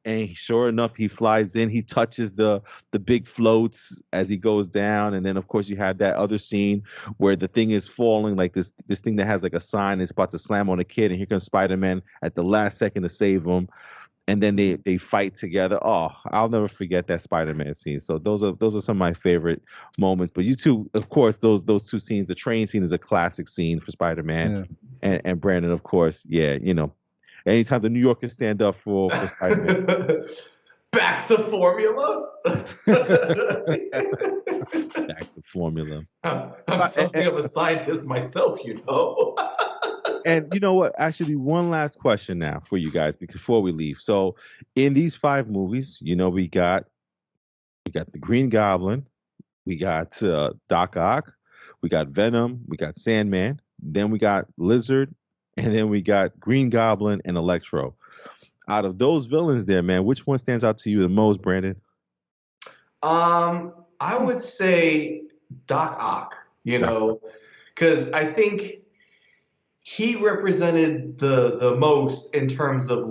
and sure enough, he flies in. He touches the big floats as he goes down, and then of course you have that other scene where the thing is falling, this thing that has a sign is about to slam on a kid, and here comes Spider-Man at the last second to save him, and then they fight together. Oh, I'll never forget that Spider-Man scene. So those are some of my favorite moments. But you two, of course, those two scenes. The train scene is a classic scene for Spider-Man, and Brandon, of course, anytime the New Yorkers stand up for Spider-Man. Back to formula. Back to formula. I'm something of a scientist myself, And you know what? Actually, one last question now for you guys before we leave. So, in these 5 movies, we got the Green Goblin, we got Doc Ock, we got Venom, we got Sandman, then we got Lizard, and then we got Green Goblin and Electro. Out of those villains there, man, which one stands out to you the most, Brandon? I would say Doc Ock, because I think he represented the most in terms of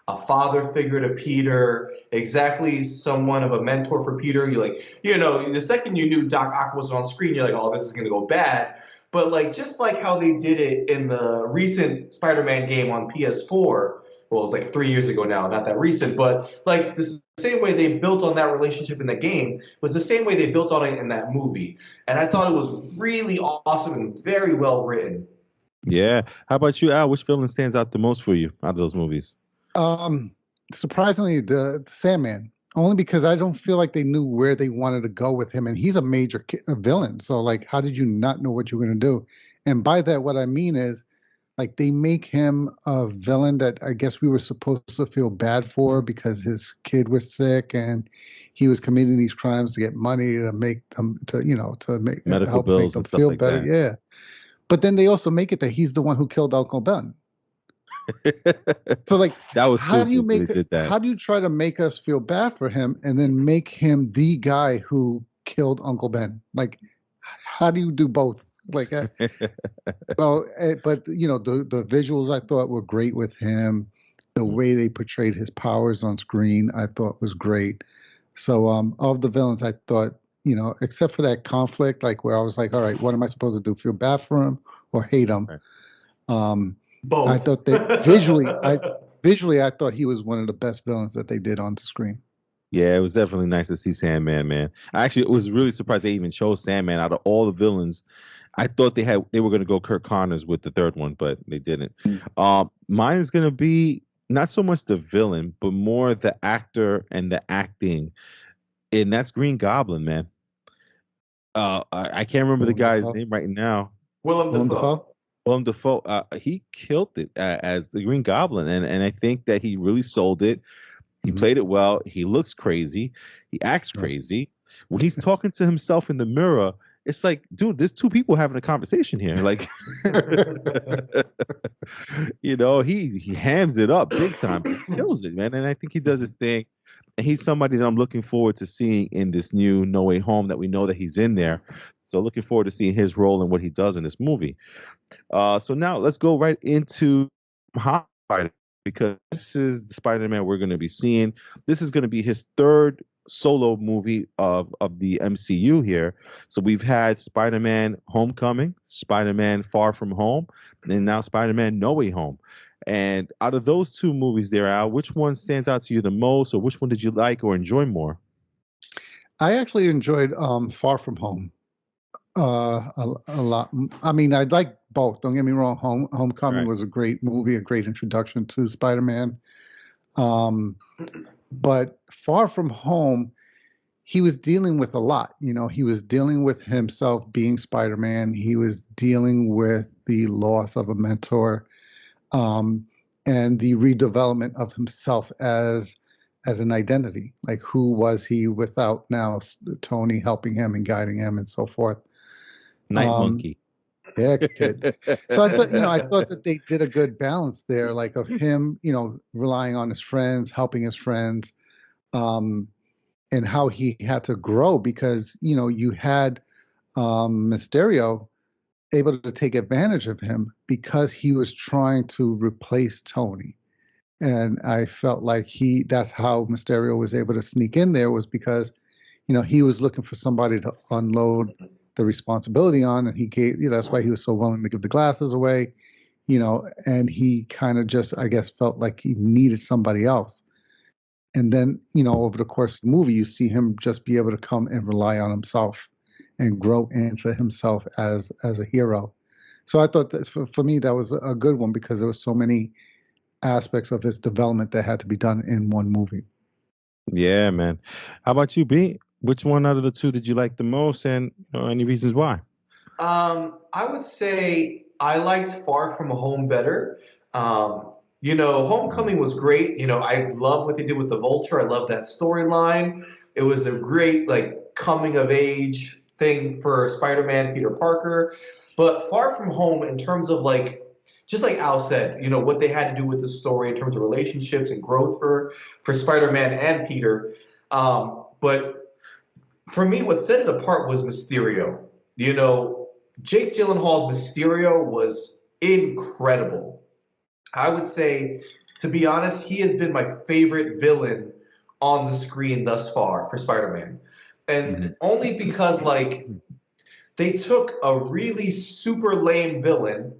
a father figure to Peter, exactly somewhat of a mentor for Peter. You like, the second you knew Doc Ock was on screen, you're like, oh, this is gonna go bad. But like, just like how they did it in the recent Spider-Man game on PS4. Well, it's like 3 years ago now, not that recent, but like the same way they built on that relationship in the game was the same way they built on it in that movie. And I thought it was really awesome and very well written. Yeah. How about you, Al? Which villain stands out the most for you out of those movies? Surprisingly, the Sandman. Only because I don't feel like they knew where they wanted to go with him, and he's a major villain. So, like, how did you not know what you were going to do? And by that, what I mean is, like, they make him a villain that I guess we were supposed to feel bad for because his kid was sick and he was committing these crimes to get money to make them to make Medical help make bills them and stuff feel like better. that. Yeah, but then they also make it that he's the one who killed Uncle Ben. So like, That was how do you stupid when make they did that. how do you try to make us feel bad for him and then make him the guy who killed Uncle Ben? Like, how do you do both? Like, but the visuals I thought were great with him. The way they portrayed his powers on screen, I thought was great. So of the villains, I thought, except for that conflict, like where I was like, all right, what am I supposed to do? Feel bad for him or hate him? Right. Both. I thought that visually, I thought he was one of the best villains that they did on the screen. Yeah, it was definitely nice to see Sandman, man. I actually was really surprised they even chose Sandman out of all the villains. I thought they were going to go Kirk Connors with the third one, but they didn't. Mine is going to be not so much the villain, but more the actor and the acting, and that's Green Goblin, man. I can't remember the guy's name right now. Willem Dafoe. Willem Dafoe. He killed it as the Green Goblin, and I think that he really sold it. He played it well. He looks crazy. He acts crazy. When he's talking to himself in the mirror, it's like, dude, there's two people having a conversation here. Like, he hams it up big time. He kills it, man. And I think he does his thing. And he's somebody that I'm looking forward to seeing in this new No Way Home that we know that he's in there. So looking forward to seeing his role and what he does in this movie. So now let's go right into Hawkeye, because this is the Spider-Man we're going to be seeing. This is going to be his third solo movie of the MCU here. So we've had Spider-Man Homecoming, Spider-Man Far From Home, and now Spider-Man No Way Home. And out of those two movies there, Al, which one stands out to you the most, or which one did you like or enjoy more? I actually enjoyed Far From Home a lot. I mean, I like both. Don't get me wrong. Homecoming was a great movie, a great introduction to Spider-Man. But Far From Home, he was dealing with a lot. He was dealing with himself being Spider-Man. He was dealing with the loss of a mentor, and the redevelopment of himself as an identity. Like, who was he without now Tony helping him and guiding him and so forth. Night Monkey. Yeah, kid. So I thought that they did a good balance there, like of him, relying on his friends, helping his friends, and how he had to grow because, you had Mysterio able to take advantage of him because he was trying to replace Tony. And I felt like that's how Mysterio was able to sneak in there, was because, he was looking for somebody to unload the responsibility on, and he gave, that's why he was so willing to give the glasses away, and he kind of just, I guess, felt like he needed somebody else. And then, over the course of the movie, you see him just be able to come and rely on himself and grow into himself as a hero. So I thought that for me, that was a good one because there was so many aspects of his development that had to be done in one movie. Yeah, man. How about you, B? Which one out of the two did you like the most, and any reasons why? I would say I liked Far From Home better. Homecoming was great. I love what they did with the Vulture. I love that storyline. It was a great, like, coming of age thing for Spider-Man, Peter Parker. But Far From Home, in terms of, like, just like Al said, what they had to do with the story in terms of relationships and growth for Spider-Man and Peter. But for me, what set it apart was Mysterio. Jake Gyllenhaal's Mysterio was incredible. I would say to be honest, he has been my favorite villain on the screen thus far for Spider-Man. And only because, like, they took a really super lame villain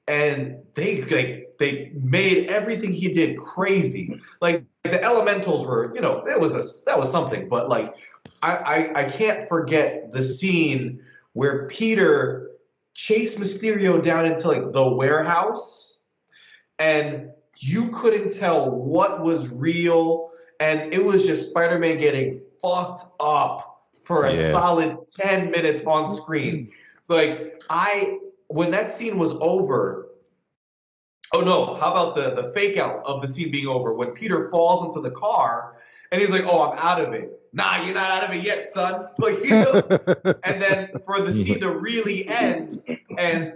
and they made everything he did crazy. Like, the elementals were, that was something. But, like, I can't forget the scene where Peter chased Mysterio down into, like, the warehouse, and you couldn't tell what was real, and it was just Spider-Man getting fucked up for a solid 10 minutes on screen. Like, when that scene was over, oh no, how about the fake out of the scene being over? When Peter falls into the car and he's like, oh, I'm out of it. Nah, you're not out of it yet, son. Like, and then for the scene to really end, and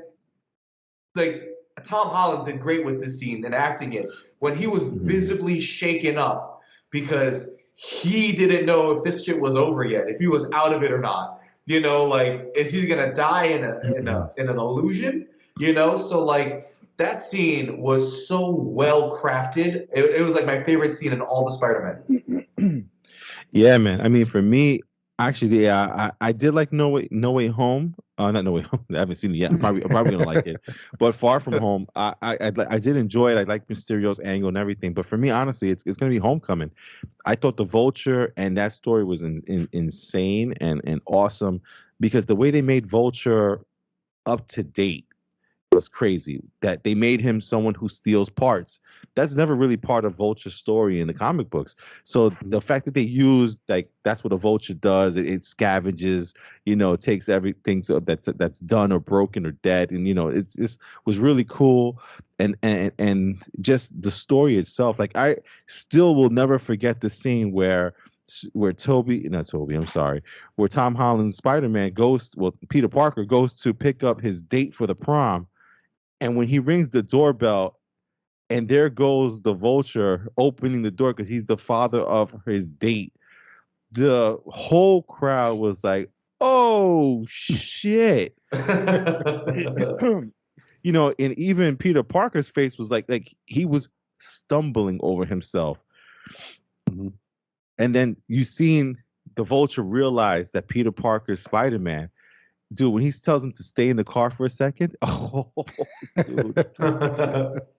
like, Tom Holland did great with this scene and acting it when he was visibly shaken up because he didn't know if this shit was over yet, if he was out of it or not. Like, is he gonna die in an illusion? So, like, that scene was so well crafted. It was like my favorite scene in all the Spider-Man. Yeah, man. I mean, for me, actually, I did like No Way Home. Not No Way Home. I haven't seen it yet. I'm probably gonna like it. But Far From Home, I did enjoy it. I like Mysterio's angle and everything. But for me, honestly, it's gonna be Homecoming. I thought the Vulture and that story was insane and awesome because the way they made Vulture up to date was crazy. That they made him someone who steals parts. That's never really part of Vulture's story in the comic books. So the fact that they used, like, that's what a Vulture does. It scavenges, takes everything that's done or broken or dead, and it just was really cool. And just the story itself, like, I still will never forget the scene where Tom Holland's Spider-Man Peter Parker goes to pick up his date for the prom. And when he rings the doorbell, and there goes the Vulture opening the door because he's the father of his date, the whole crowd was like, "Oh shit!" And even Peter Parker's face was like he was stumbling over himself. And then you seen the Vulture realize that Peter Parker's Spider-Man. Dude, when he tells him to stay in the car for a second, dude,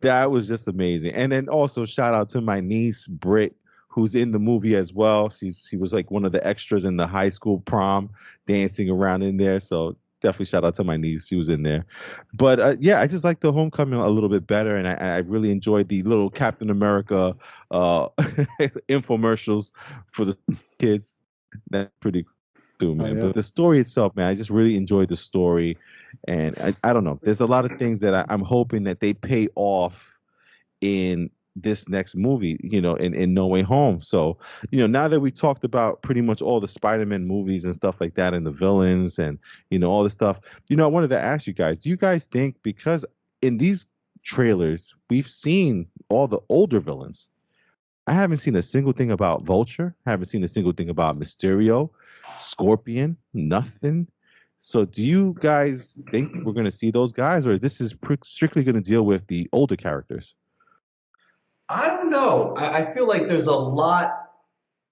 that was just amazing. And then also shout out to my niece Britt, who's in the movie as well. She was like one of the extras in the high school prom, dancing around in there. So definitely shout out to my niece. She was in there. But I just like the Homecoming a little bit better, and I really enjoyed the little Captain America infomercials for the kids. That's pretty cool. Man. But the story itself, man, I just really enjoyed the story, and I don't know. There's a lot of things that I'm hoping that they pay off in this next movie, in No Way Home. So, now that we talked about pretty much all the Spider-Man movies and stuff like that, and the villains and all the stuff, I wanted to ask you guys: do you guys think, because in these trailers we've seen all the older villains, I haven't seen a single thing about Vulture, haven't seen a single thing about Mysterio, Scorpion, nothing. So do you guys think we're going to see those guys, or this is strictly going to deal with the older characters? I don't know. I feel like there's a lot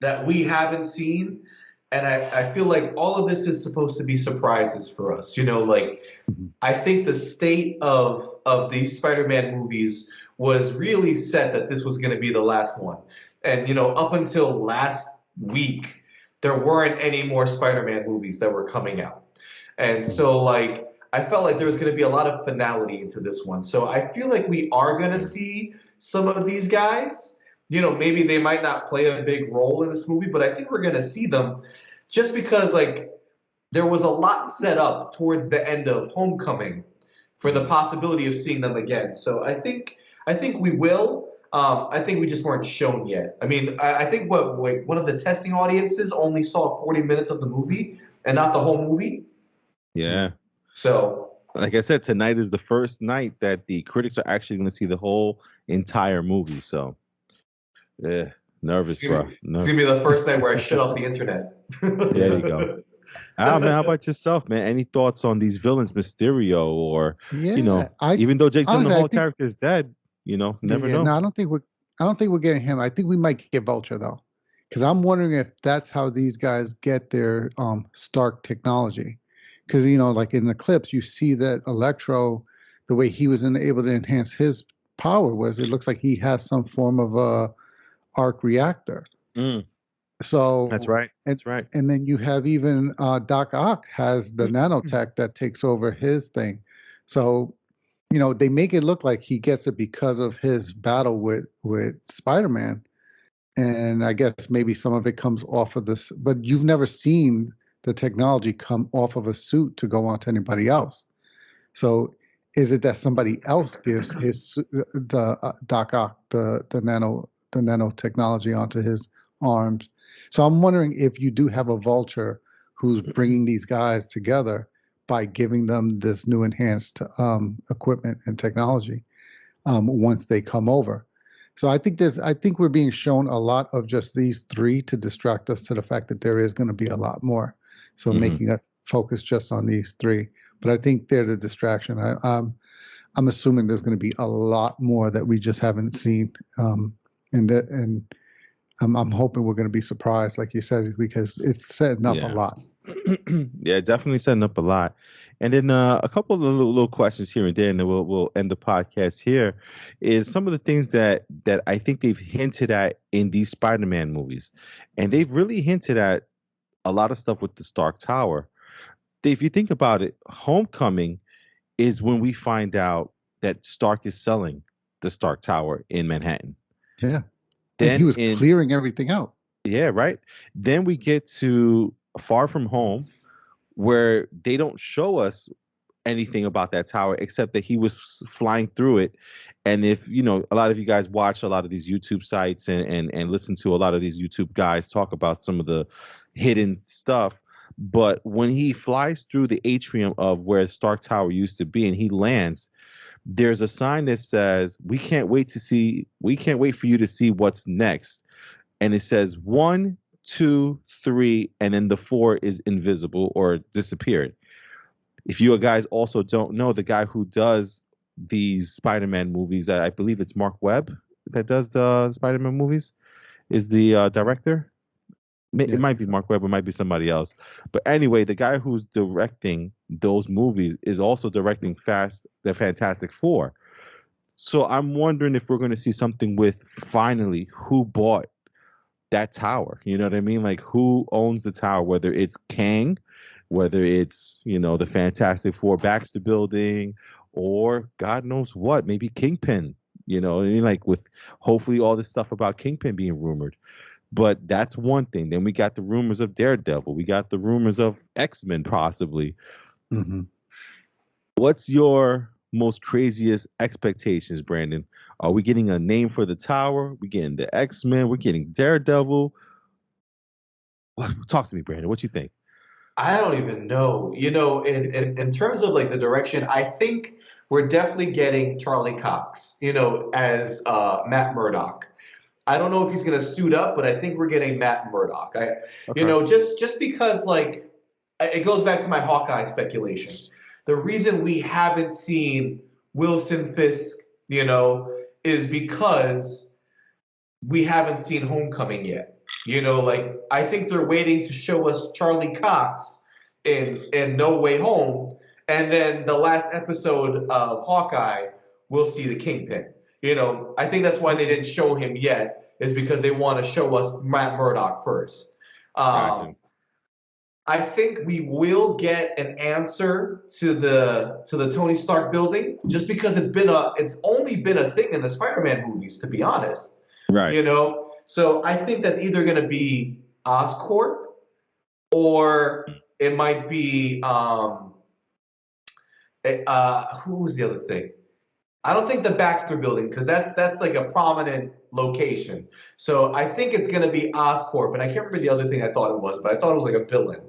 that we haven't seen, and I feel like all of this is supposed to be surprises for us. Like, I think the state of these Spider-Man movies was really set that this was going to be the last one. And, up until last week, there weren't any more Spider-Man movies that were coming out. And so, like, I felt like there was going to be a lot of finality into this one. So I feel like we are going to see some of these guys. Maybe they might not play a big role in this movie, but I think we're going to see them just because, like, there was a lot set up towards the end of Homecoming for the possibility of seeing them again. So I think we will. I think we just weren't shown yet. I mean, I think one of the testing audiences only saw 40 minutes of the movie and not the whole movie. Yeah. So, like I said, tonight is the first night that the critics are actually going to see the whole entire movie. So, yeah, nervous, bro. It's going to be the first night where I shut off the internet. There you go. Man, how about yourself, man? Any thoughts on these villains, Mysterio, or even though Jake Gyllenhaal character is dead, Never Yeah, know. no, I don't think we're getting him. I think we might get Vulture though, because I'm wondering if that's how these guys get their Stark technology. Because like in the clips, you see that Electro, the way he was able to enhance his power was it looks like he has some form of a arc reactor. Mm, that's So right. and That's right. and then you have even Doc Ock has the nanotech that takes over his thing. So they make it look like he gets it because of his battle with Spider-Man, and I guess maybe some of it comes off of this. But you've never seen the technology come off of a suit to go on to anybody else. So is it that somebody else gives the Doc Ock the nanotechnology onto his arms? So I'm wondering if you do have a Vulture who's bringing these guys together by giving them this new enhanced equipment and technology once they come over. So I think we're being shown a lot of just these three to distract us to the fact that there is going to be a lot more. So Mhm. making us focus just on these three. But I think they're the distraction. I'm assuming there's going to be a lot more that we just haven't seen. And I'm hoping we're going to be surprised, like you said, because it's setting up a Yeah. lot. Yeah, definitely setting up a lot. And then a couple of little questions here and there, and then we'll end the podcast here. Is some of the things that I think they've hinted at in these Spider-Man movies, and they've really hinted at a lot of stuff with the Stark Tower. If you think about it, Homecoming is when we find out that Stark is selling the Stark Tower in Manhattan. Yeah. And he Then was clearing everything out. yeah, right. Then we get to Far From Home, where they don't show us anything about that tower except that he was flying through it. And if a lot of you guys watch a lot of these YouTube sites and listen to a lot of these YouTube guys talk about some of the hidden stuff. But when he flies through the atrium of where Stark Tower used to be and he lands, there's a sign that says, we can't wait for you to see what's next. And it says 1, 2, 3, and then the 4 is invisible or disappeared. If you guys also don't know, the guy who does these Spider-Man movies, I believe it's Mark Webb that does the Spider-Man movies, is the director. It Yeah, I might think be so. Mark Webb, it might be somebody else. But anyway, the guy who's directing those movies is also directing the Fantastic Four. So I'm wondering if we're going to see something with finally who bought that tower. You know what I mean? Like who owns the tower, whether it's Kang, whether it's, the Fantastic Four Baxter building, or God knows what, maybe Kingpin, I mean, like with hopefully all this stuff about Kingpin being rumored. But that's one thing. Then we got the rumors of Daredevil. We got the rumors of X-Men possibly. Hmm. What's your most craziest expectations, Brandon? Are we getting a name for the tower? We getting the X-Men? We're getting Daredevil? Talk to me, Brandon. What you think? I don't even know. In terms of like the direction, I think we're definitely getting Charlie Cox, as Matt Murdock. I don't know if he's going to suit up, but I think we're getting Matt Murdock. Okay. Just because like it goes back to my Hawkeye speculation. The reason we haven't seen Wilson Fisk, is because we haven't seen Homecoming yet. Like I think they're waiting to show us Charlie Cox in No Way Home, and then the last episode of Hawkeye, we'll see the Kingpin. I think that's why they didn't show him yet, is because they want to show us Matt Murdock first. Gotcha. I think we will get an answer to the Tony Stark building, just because it's only been a thing in the Spider-Man movies, to be honest. Right. So I think that's either going to be Oscorp, or it might be who was the other thing? I don't think the Baxter building, because that's like a prominent location. So I think it's going to be Oscorp, and I can't remember the other thing I thought it was, but I thought it was like a villain.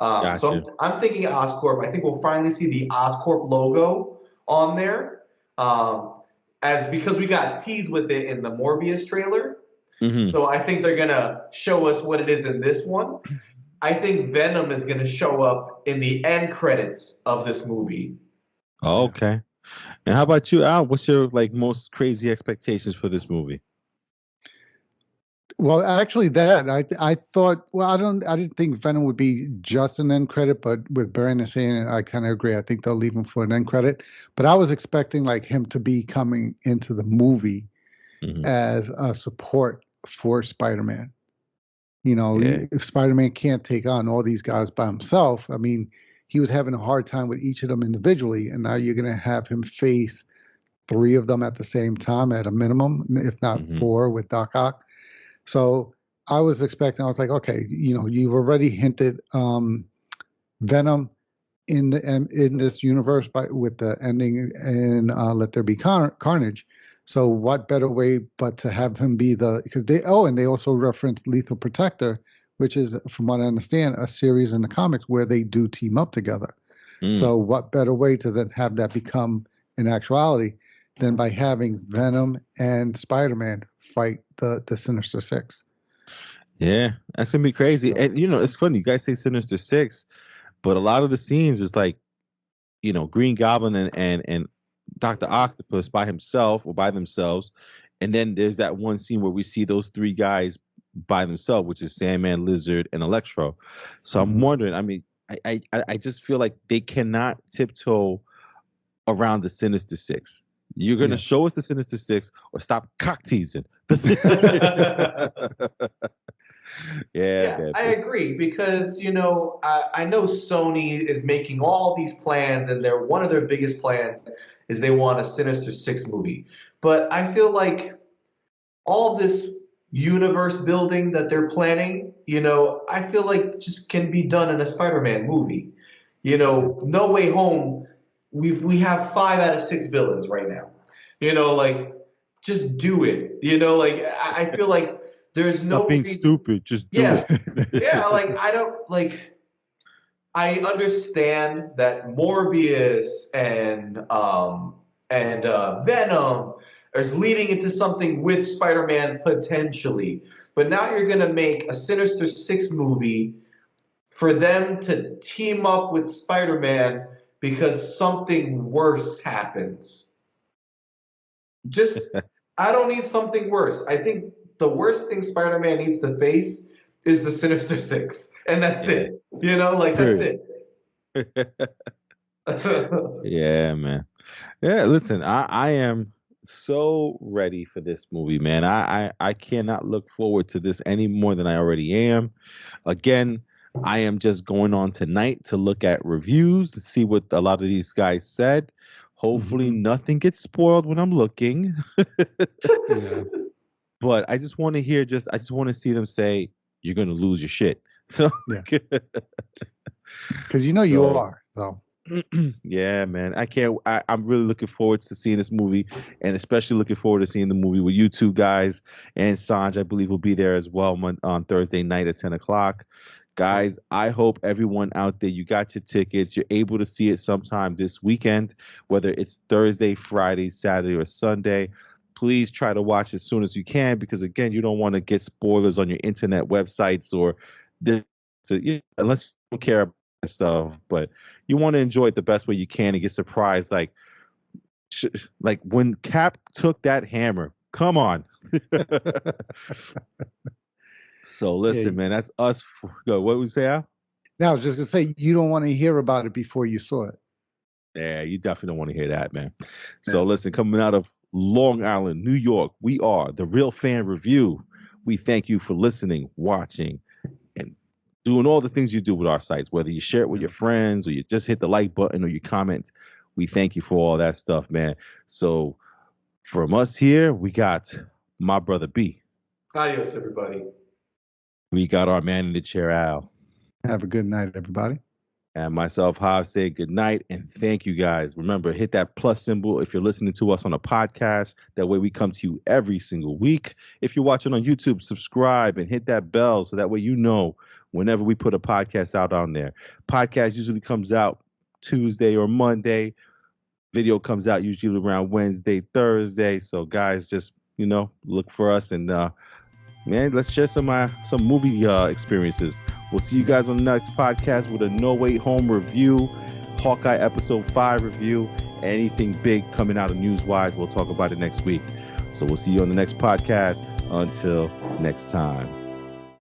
So Gotcha. I'm thinking Oscorp. I think we'll finally see the Oscorp logo on there, as because we got teased with it in the Morbius trailer. Mm-hmm. So I think they're gonna show us what it is in this one. I think Venom is gonna show up in the end credits of this movie. Okay. And how about you, Al? What's your most crazy expectations for this movie? Well, actually, I thought. Well, I didn't think Venom would be just an end credit, but with Brandon saying it, I kind of agree. I think they'll leave him for an end credit. But I was expecting him to be coming into the movie as a support for Spider-Man. If Spider-Man can't take on all these guys by himself, I mean, he was having a hard time with each of them individually, and now you're going to have him face 3 of them at the same time at a minimum, if not 4 with Doc Ock. So I was like, okay, you've already hinted Venom in this universe with the ending in Let There Be Carnage. So what better way but to have him be because they also reference Lethal Protector, which is, from what I understand, a series in the comics where they do team up together. So what better way to then have that become an actuality than by having Venom and Spider-Man fight the Sinister Six? Yeah, that's gonna be crazy. So, and it's funny, you guys say Sinister Six, but a lot of the scenes is Green Goblin and Dr. Octopus by himself or by themselves, and then there's that one scene where we see those 3 guys by themselves, which is Sandman, Lizard, and Electro. So I'm wondering, I mean, I just feel like they cannot tiptoe around the Sinister Six. You're gonna show us the Sinister Six or stop cock teasing. Yeah, I agree because I know Sony is making all these plans, and one of their biggest plans is they want a Sinister Six movie. But I feel like all this universe building that they're planning, I feel like just can be done in a Spider-Man movie. No Way Home, we have 5 out of 6 villains right now. Just do it. I feel like there's no being reason. Stupid. Just do it. Yeah, I understand that Morbius and Venom is leading into something with Spider-Man potentially, but now you're gonna make a Sinister Six movie for them to team up with Spider-Man because something worse happens. I don't need something worse. I think the worst thing Spider-Man needs to face is the Sinister Six, and that's it. That's it. Yeah, man. Yeah, listen, I am so ready for this movie, man. I cannot look forward to this any more than I already am. Again, I am just going on tonight to look at reviews to see what a lot of these guys said. Hopefully nothing gets spoiled when I'm looking. Yeah. But I just want to hear I just want to see them say you're going to lose your shit. So because you are. So yeah, man. I'm really looking forward to seeing this movie, and especially looking forward to seeing the movie with you 2 guys, and Sanj, I believe, will be there as well on Thursday night at 10 o'clock. Guys, I hope everyone out there, you got your tickets. You're able to see it sometime this weekend, whether it's Thursday, Friday, Saturday, or Sunday. Please try to watch as soon as you can, because again, you don't want to get spoilers on your internet websites or unless you don't care about that stuff. But you want to enjoy it the best way you can and get surprised, like when Cap took that hammer. Come on. So listen, man, that's us. What would we say, Al? Now, I was just gonna say, you don't want to hear about it before you saw it. Yeah, you definitely don't want to hear that, man. So listen, coming out of Long Island, New York, we are the Real Fan Review. We thank you for listening, watching, and doing all the things you do with our sites, whether you share it with your friends or you just hit the like button or you comment. We thank you for all that stuff, man. So from us here, we got my brother B. Adios, everybody. We got our man in the chair, Al. Have a good night, everybody. And myself, Hav, say good night and thank you guys. Remember, hit that plus symbol if you're listening to us on a podcast. That way we come to you every single week. If you're watching on YouTube, subscribe and hit that bell so that way you know whenever we put a podcast out on there. Podcast usually comes out Tuesday or Monday. Video comes out usually around Wednesday, Thursday. So guys, just, look for us and man, let's share some movie experiences. We'll see you guys on the next podcast with a No Way Home review, Hawkeye episode 5 review, anything big coming out of news-wise, we'll talk about it next week. So we'll see you on the next podcast. Until next time.